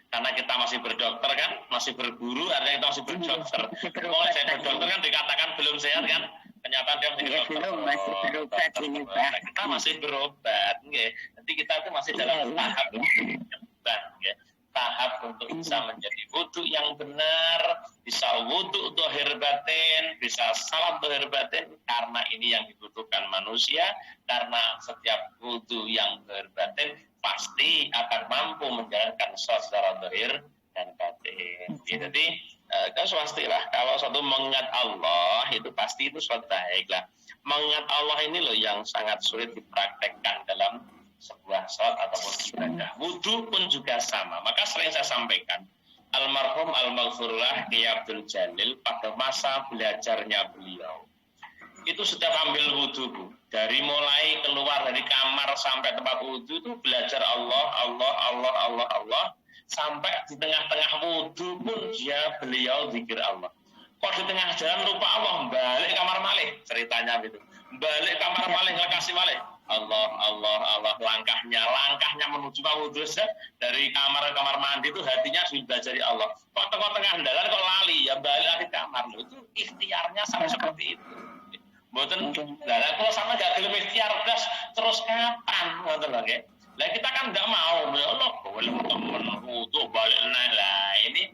Karena kita masih berdokter kan, masih berguru, artinya kita masih berdokter. Mulai saya berdokter kan dikatakan belum sehat kan, kenyataan dia menjadi dokter. Masih berobat ini Pak. Kita masih berobat, nggih. Nanti kita itu masih dalam tahap tahap untuk bisa menjadi wudhu yang benar, bisa wudhu zahir batin, bisa salat zahir batin, karena ini yang dibutuhkan manusia, karena setiap wudhu yang zahir batin pasti akan mampu menjalankan sholat secara zahir dan batin. Ya, jadi kan swastilah kalau satu mengingat Allah itu pasti itu suatu baik lah. Mengingat Allah ini loh yang sangat sulit dipraktekkan dalam sebuah sholat ataupun ibadah. Wudhu pun juga sama. Maka sering saya sampaikan, almarhum al-maghfurullah Kiai Abdul Jalil pada masa belajarnya beliau itu setiap ambil wudhu, Bu, dari mulai keluar dari kamar sampai tempat wudhu itu belajar Allah sampai di tengah-tengah wudhu pun beliau zikir Allah. Kok di tengah jalan lupa Allah, balik kamar malih, ceritanya gitu. Balik kamar malih, lekasi malih. Allah, langkahnya menuju wudhu dari kamar ke kamar mandi itu hatinya sudah belajar Allah. Kok tengah jalan kok lali, ya balik lagi kamar. Itu ikhtiarnya sampai seperti itu. Mboten lah kalau sama gak gelem ikhtiar terus kapan ngoten lho nggih. Lah kita kan ndak mau, ya Allah, boleh temen wudu balik nah lah ini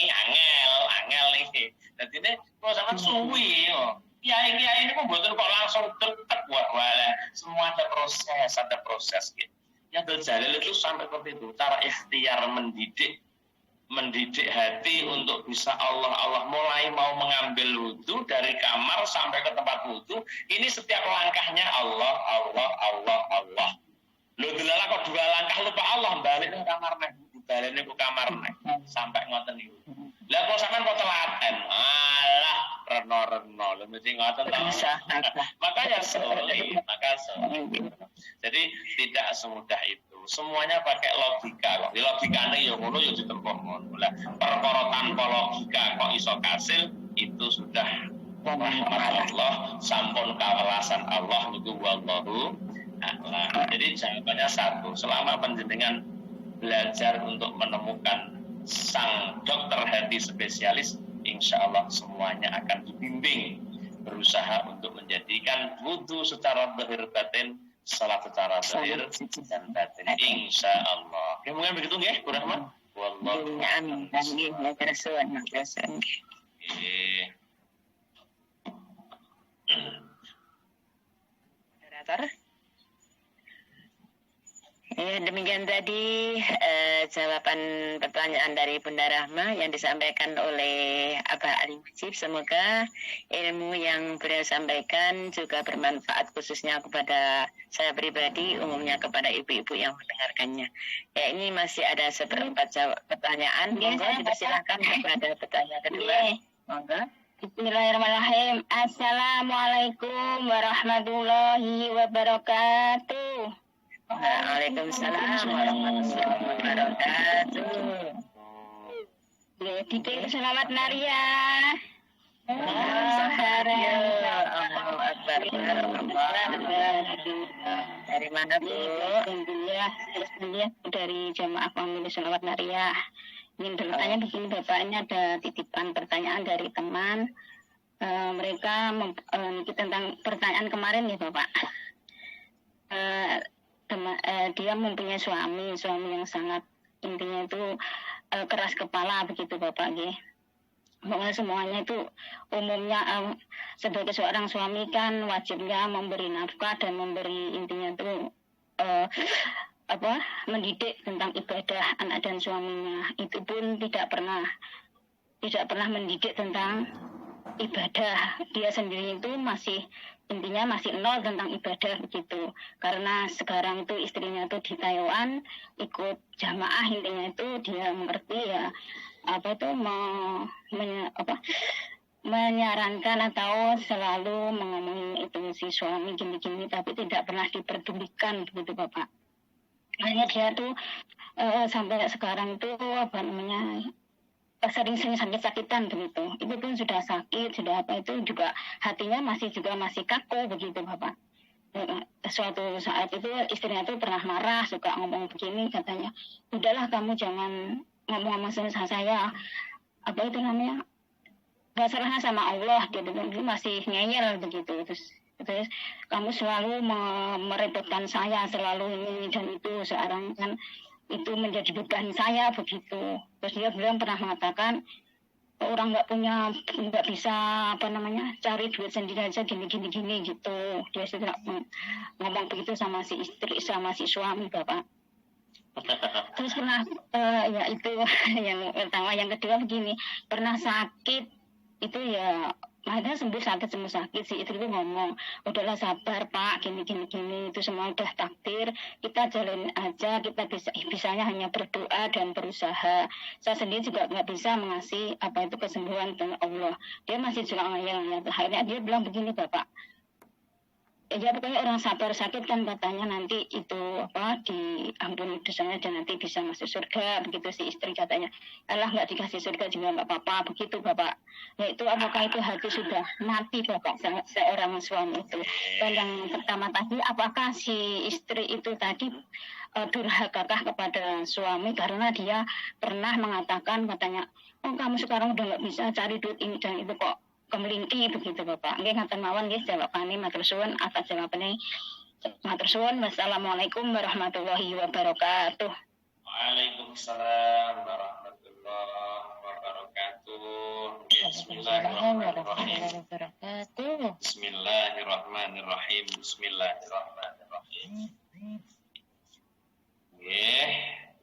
angel iki. Dadi ini kalau sama suwi yo. Kiai ini kok mboten kok langsung deket wala. Semua ada proses gitu. Yang Jalil itu sampai seperti itu, cara ikhtiar mendidik hati untuk bisa Allah mulai mau mengambil wudhu dari kamar sampai ke tempat wudhu. Ini setiap langkahnya Allah. Lo delala kok 2 langkah lupa Allah, balik ke kamar nih, balik ke kamar nih, sampai ngoten niku. Lah kok sampean kok telaten? Alah, reno, lho mesti ngoten to. Makanya sulit. Jadi tidak semudah itu. Semuanya pakai logika kok. Di logikane ya ngono ya ditempuh ngono. Lah perkara tanpa logika kok iso kasil itu sudah rahmat Allah, sampun kawelasan Allah niku wallahu a'lam. Jadi jawabannya satu, selama panjenengan belajar untuk menemukan sang dokter hati spesialis, insya Allah semuanya akan dibimbing berusaha untuk menjadikan wudhu secara zahir batin, salat secara zahir dan batin, insya Allah. Ya, mungkin begitu nggih, Bu Rahman. Wallahu a'lam. Demikian tadi jawaban pertanyaan dari Bunda Rahma yang disampaikan oleh Abah Ali Mujib. Semoga ilmu yang beliau sampaikan juga bermanfaat khususnya kepada saya pribadi, umumnya kepada ibu-ibu yang mendengarkannya. Ya, ini masih ada seperempat pertanyaan. Monggo dipersilakan kepada pertanyaan kedua. Monggo. Bismillahirrahmanirrahim. Assalamualaikum warahmatullahi wabarakatuh. Waalaikumsalam warahmatullahi wabarakatuh. Dikir selamat Naria. Allahu Akbar. Dari mana, Bu? Alhamdulillah dari jamaah pemilih Selamat Naria. Ingin bertanya begini, Bapak, ini ada titipan pertanyaan dari teman. Mereka tentang pertanyaan kemarin ya, Bapak. Dia mempunyai suami yang sangat intinya itu keras kepala begitu, Bapak nggih. Pokoknya semuanya itu umumnya sebagai seorang suami kan wajibnya memberi nafkah dan memberi intinya itu mendidik tentang ibadah anak dan suaminya. Itu pun tidak pernah mendidik tentang ibadah. Dia sendiri itu masih nol tentang ibadah begitu. Karena sekarang itu istrinya itu di Taiwan ikut jamaah, intinya itu dia mengerti ya menyarankan atau selalu mengomongin itu si suami gini-gini, tapi tidak pernah diperdulikan begitu, Bapak. Hanya dia tuh sampai sekarang tuh sering-sering sakit-sakitan begitu. Itu pun sudah sakit, sudah itu juga hatinya masih kaku begitu, Bapak. Suatu saat itu istrinya tuh pernah marah, suka ngomong begini, katanya, udahlah kamu jangan ngomong sama saya, basarnya sama Allah, dia masih ngeyel begitu. Terus kamu selalu merepotkan saya, selalu ini dan itu, sekarang kan itu menjadi beban saya begitu. Terus dia pernah mengatakan orang nggak bisa cari duit sendiri aja gini gitu. Dia sudah ngomong begitu sama si istri, sama si suami, Bapak. Terus pernah ya itu yang pertama, yang kedua begini, pernah sakit itu ya, makanya sembuh sakit si istri itu ngomong, udahlah sabar Pak, gini itu semua udah takdir, kita jalanin aja, kita bisanya hanya berdoa dan berusaha. Saya sendiri juga nggak bisa mengasih apa itu kesembuhan dari Allah. Dia masih juga ngayal. Akhirnya dia bilang begini, Bapak, ya pokoknya orang sabar sakit kan katanya nanti itu diampuni dosanya dan nanti bisa masuk surga, begitu si istri katanya. Allah nggak dikasih surga juga nggak apa-apa, begitu Bapak. Ya itu apakah itu hati sudah mati Bapak seorang suami itu? Dan yang pertama tadi, apakah si istri itu tadi durhakakah kepada suami karena dia pernah mengatakan katanya, oh kamu sekarang udah nggak bisa cari duit ini dan itu kok kemelingki, begitu Bapak. Nggih ngaten mawon nggih jawabane, matur suwun atas jawabane. Matur suwun. Wassalamualaikum warahmatullahi wabarakatuh. Waalaikumsalam warahmatullahi wabarakatuh. Bismillahirrahmanirrahim. Bismillahirrahmanirrahim. Bismillahirrahmanirrahim.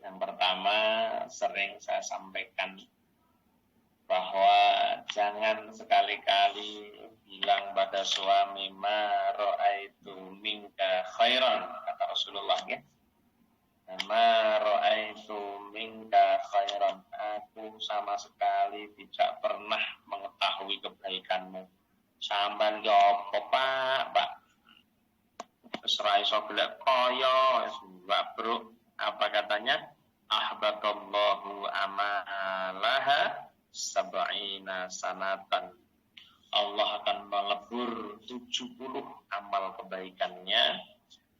Yang pertama sering saya sampaikan bahwa jangan sekali-kali bilang pada suami ma ra'aitu minka khairan, kata Rasulullah ya. Ma ra'aitu minka khairan, aku sama sekali tidak pernah mengetahui kebaikanmu. Sampeyan ki apa Pak? Wis ra iso golek kaya, wis bro. Apa katanya? Ahbatallahu amalaha sab'ina sanatan. Allah akan melebur 70 amal kebaikannya,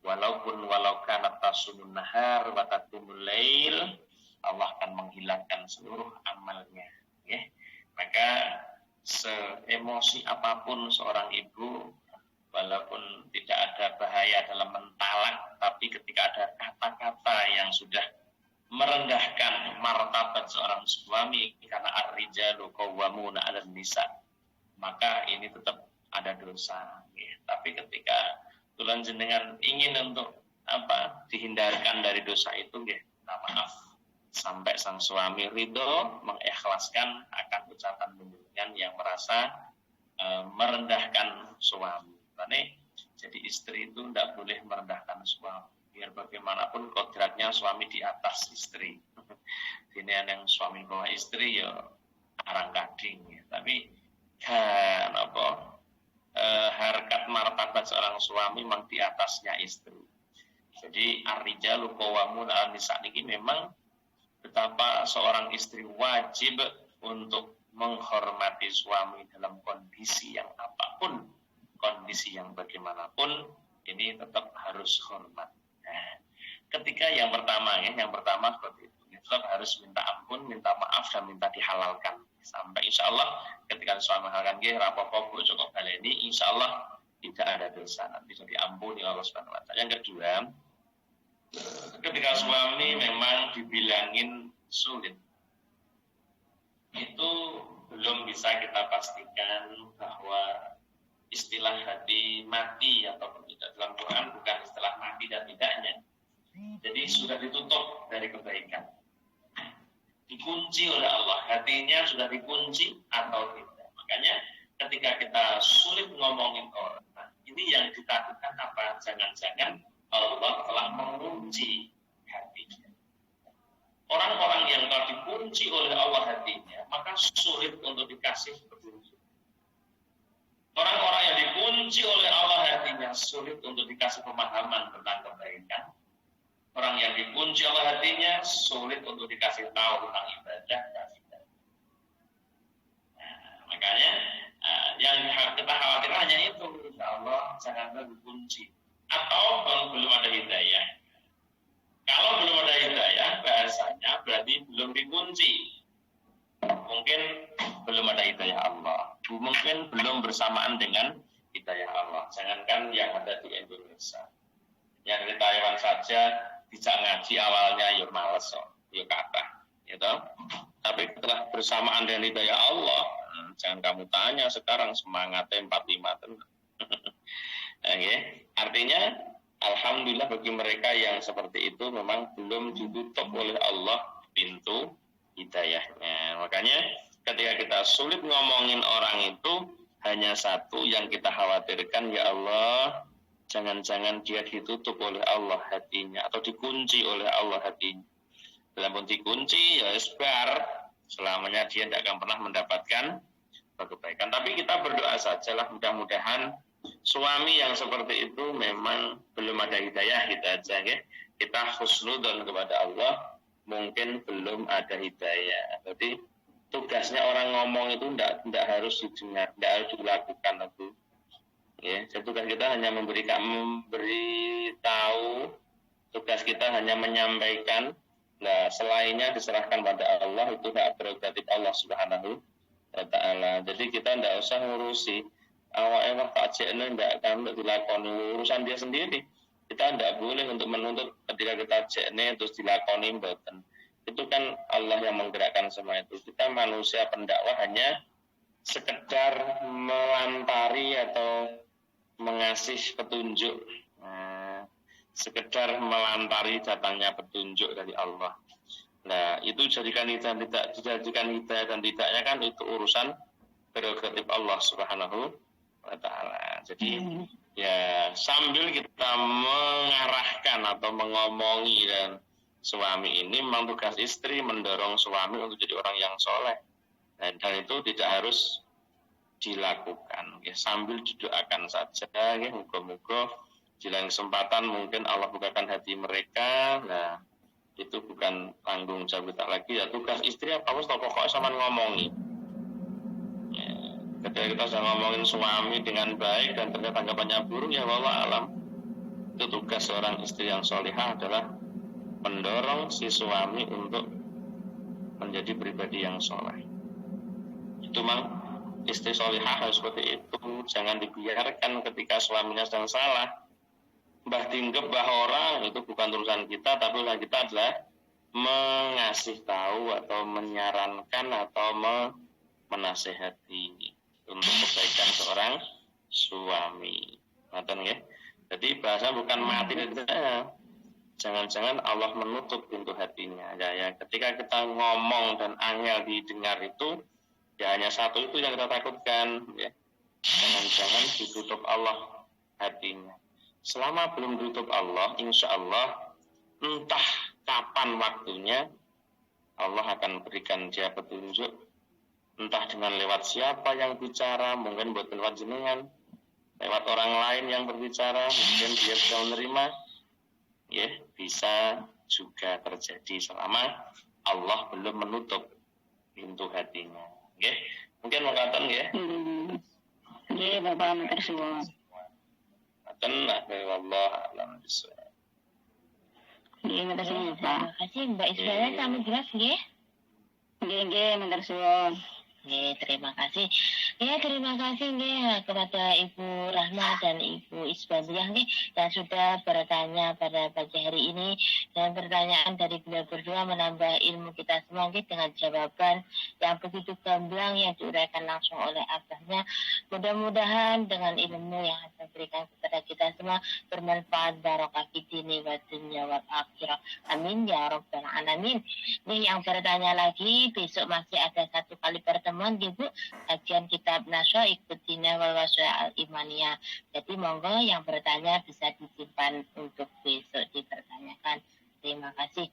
walau kanat tasunun nahar wa tatumul lail. Allah akan menghilangkan seluruh amalnya, ya. Maka seemosi apapun seorang ibu, walaupun tidak ada bahaya dalam mentalak, tapi ketika ada kata-kata yang sudah merendahkan martabat seorang suami karena ar-rijalu qawwamuna 'alan nisa, maka ini tetap ada dosa ya. Tapi ketika tulan jenengan ingin untuk dihindarkan dari dosa itu ya, minta maaf sampai sang suami ridho, mengikhlaskan akan ucapan demikian yang merasa merendahkan suami. Jadi istri itu tidak boleh merendahkan suami. Biar bagaimanapun kodratnya suami di atas istri. Ini yang suami bawah istri ya arang kading ya. Tapi kan harkat martabat seorang suami memang di atasnya istri. Jadi ar-rijalu qawwamun 'alan nisa ini memang betapa seorang istri wajib untuk menghormati suami dalam kondisi yang apapun, kondisi yang bagaimanapun, ini tetap harus hormat. Nah, ketika yang pertama seperti itu, tetap harus minta ampun, minta maaf dan minta dihalalkan. Sampai insya Allah ketika suami menghalalkan rapopo cukup kali ini, insya Allah tidak ada dosa, bisa diampuni Allah Subhanahu Wa Taala. Yang kedua, ketika suami memang dibilangin sulit, itu belum bisa kita pastikan bahwa istilah hati mati ataupun tidak. Dalam Quran bukan istilah mati dan tidaknya. Jadi sudah ditutup dari kebaikan, dikunci oleh Allah, hatinya sudah dikunci atau tidak. Makanya ketika kita sulit ngomongin orang, ini yang ditakutkan apa? Jangan-jangan Allah telah mengunci hatinya. Orang-orang yang telah dikunci oleh Allah hatinya, maka sulit untuk dikasih petunjuk. Orang-orang yang dikunci oleh Allah hatinya sulit untuk dikasih pemahaman tentang kebaikan. Orang yang dikunci Allah hatinya sulit untuk dikasih tahu tentang ibadah dan ibadah. Nah, makanya yang kita khawatir hanya itu, insya Allah jangan dikunci. Atau belum ada hidayah. Kalau belum ada hidayah, bahasanya berarti belum dikunci. Mungkin belum ada hidayah Allah. Mungkin belum bersamaan dengan hidayah Allah. Jangankan yang ada di Indonesia. Yang dari Taiwan saja tidak ngaji awalnya ya males ya kata, gitu. Tapi setelah bersamaan dengan hidayah Allah, jangan kamu tanya sekarang semangatnya 45 tenang. Okay. Artinya alhamdulillah bagi mereka yang seperti itu memang belum ditutup oleh Allah pintu hidayahnya. Makanya ketika kita sulit ngomongin orang itu, hanya satu yang kita khawatirkan, ya Allah, jangan-jangan dia ditutup oleh Allah hatinya atau dikunci oleh Allah hatinya. Dalam pun dikunci, ya sebar, selamanya dia tidak akan pernah mendapatkan kebaikan. Tapi kita berdoa sajalah, mudah-mudahan suami yang seperti itu memang belum ada hidayah, gitu aja ya. Kita husnudzon kepada Allah, mungkin belum ada hidayah. Jadi tugasnya orang ngomong itu tidak harus didengar, tidak harus dilakukan itu. Ya, jadi tugas kita hanya memberitahu, tugas kita hanya menyampaikan. Nah, selainnya diserahkan pada Allah, itu hak prerogatif Allah Subhanahu wa Ta'ala. Jadi kita tidak usah ngurusi awak tak jekne ndak kan dilakoni, urusan dia sendiri. Kita tidak boleh untuk menuntut ketika kita jekne terus dilakoni mboten. Itu kan Allah yang menggerakkan semua itu. Kita manusia pendakwah hanya sekedar melantari atau mengasih petunjuk. Sekedar melantari datangnya petunjuk dari Allah. Nah, itu jadikan hidayah dan tidaknya kan itu urusan prerogatif Allah Subhanahu wa Ta'ala. Jadi ya sambil kita mengarahkan atau mengomongi dan suami ini, memang tugas istri mendorong suami untuk jadi orang yang soleh. Dan itu tidak harus dilakukan. Ya, sambil didoakan saja. Ya, moga-moga di lain kesempatan mungkin Allah bukakan hati mereka. Nah, itu bukan tanggung jawab kita lagi. Ya, tugas istri apa pokoknya sama ngomongi. Ya, ketika kita sudah ngomongin suami dengan baik dan ternyata tanggapannya buruk, ya Allah alam. Itu tugas seorang istri yang solihah adalah mendorong si suami untuk menjadi pribadi yang soleh. Itu mang istri solihah harus seperti itu. Jangan dibiarkan ketika suaminya sedang salah, mbah tinggep mbah orang, itu bukan urusan kita, tapi urusan kita adalah mengasih tahu atau menyarankan atau menasehati untuk kebaikan seorang suami. Ngerti ya? Jadi bahasa bukan mati, jangan-jangan Allah menutup pintu hatinya. Ya, ketika kita ngomong dan angel didengar itu, ya hanya satu itu yang kita takutkan. Ya. Jangan-jangan ditutup Allah hatinya. Selama belum ditutup Allah, insya Allah entah kapan waktunya Allah akan berikan dia petunjuk. Entah dengan lewat siapa yang bicara, mungkin buat lewat jenengan, lewat orang lain yang berbicara, mungkin dia bisa menerima. Ya, bisa juga terjadi selama Allah belum menutup pintu hatinya. Oke, mungkin mengatakan ya. Nggih, Bapak matur suwun. Tenang, wallah alam bisawab. Nggih, matur suwun, Pak. Terima kasih Mbak Isbana, kamu jelas nggih? Nggih, matur suwun. Nggih, terima kasih. Ya, terima kasih nggih kepada Ibu Rahma dan Ibu Isbandiyah nggih yang sudah bertanya pada pagi hari ini, dan pertanyaan dari beliau berdua menambah ilmu kita semua nggih dengan jawaban yang begitu gamblang yang diuraikan langsung oleh abahnya. Mudah-mudahan dengan ilmu yang saya berikan kepada kita semua bermanfaat, barokah fitini wa dunya wal akhirah. Amin ya rabbal alamin. Nih yang bertanya lagi, besok masih ada satu kali pertemuan nggih Bu, kajian kitab Nasya Ikutina wal Wasya al Imaniyah. Jadi monggo yang bertanya bisa disimpan untuk besok dipertanyakan. Terima kasih.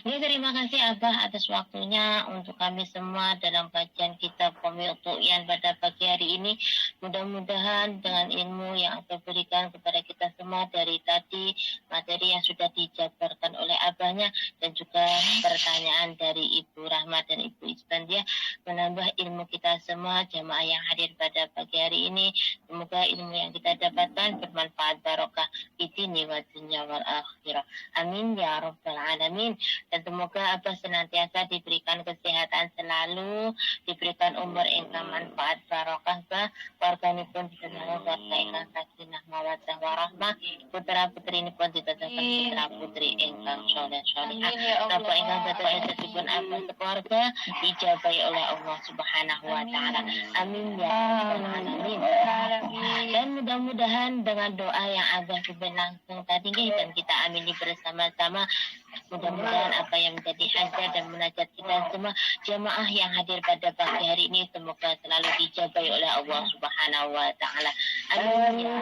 Ya, terima kasih Abah atas waktunya untuk kami semua dalam kajian kitab Qomil Tu'yan pada pagi hari ini. Mudah-mudahan dengan ilmu yang Abah berikan kepada kita semua dari tadi, materi yang sudah dijabarkan oleh Abahnya, dan juga pertanyaan dari Ibu Rahmat dan Ibu Isbandiah, menambah ilmu kita semua jamaah yang hadir pada pagi hari ini. Semoga ilmu yang kita dapatkan bermanfaat, barokah fitini wa dunya wal akhirah. Amin ya rabbal alamin. Dan semoga Abah senantiasa diberikan kesehatan selalu, diberikan umur ingkang manfaat barokah bah, warganipun ditetapkan warga ingkang sakinah mawaddah warahmah, putra putrinipun ditetapkan putra putri ingkang saleh salihah. Bapak ingkang dados edatipun Abah sekeluarga dijabahi oleh Allah Subhanahu wa taala. Amin ya rabbal alamin. Dan mudah-mudahan dengan doa yang Abah pimpin langsung tadi dan kita amini bersama-sama, mudah-mudahan apa yang menjadi hajat dan munajat kita semua jamaah yang hadir pada pagi hari ini semoga selalu dijabai oleh Allah Subhanahu wa taala. Amin ya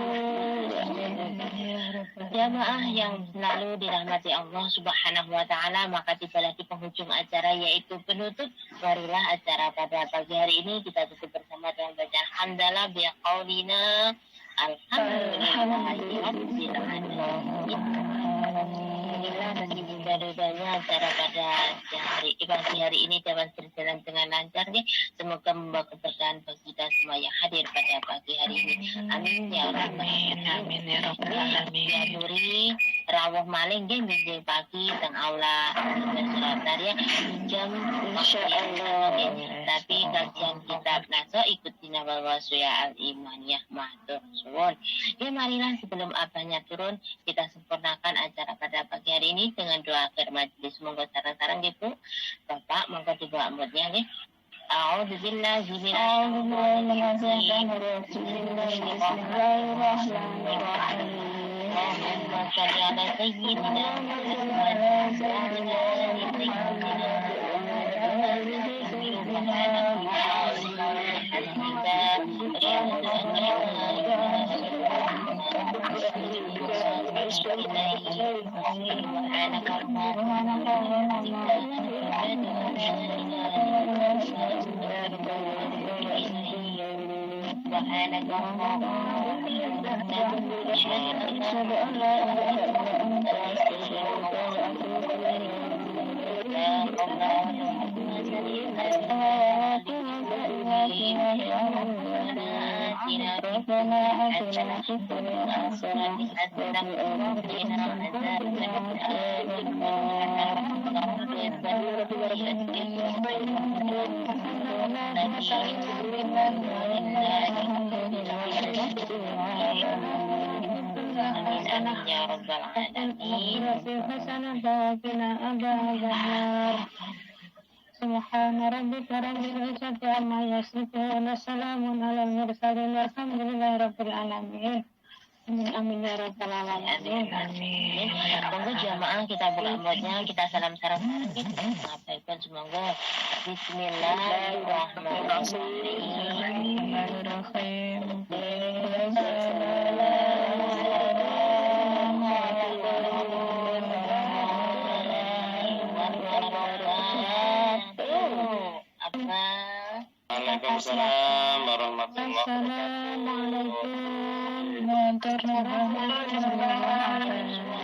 rabbal. Jamaah yang selalu dirahmati Allah Subhanahu wa taala, maka tibalah di penghujung acara yaitu penutup. Marilah acara pada pagi hari ini kita tutup bersama dengan bacaan hamdalah bi qaulina alhamdulillahi rabbil alamin. Inilah bagi bunda-bundanya acara pada pagi hari ini dapat berjalan dengan lancar nih. Semoga membawa keberkahan bagi kita semua yang hadir pada pagi hari ini. Amin ya rabbal alamin. Amin ya rabbal alamin. Ya duri rawuh maling nggih minggu pagi teng aula sekretariat jam insyaallah. Tapi kajian kitab naso ikuti nawal wasuya al imaniyah matur suwun. Ya marilah sebelum abahnya turun kita sempurnakan acara pada pagi hari ini dengan doa akhir majelis. Monggo sareng-sareng gitu Bapak, monggo dibawa moodnya nih. A'udzu billahi Allahumma shalli ala sayyidina ya rabbal alamin. Subhana rabbika rabbil izzati amma yasifun wa salamun alal mursalin walhamdulillahi rabbil alamin. Amin ya rabbal alamin. Amin. Monggo jamaah kita buka moodnya, kita salam-salam kita sampaikan semoga bismillahirrahmanirrahim. Waalaikumsalam warahmatullahi wabarakatuh. Assalamualaikum warahmatullahi wabarakatuh.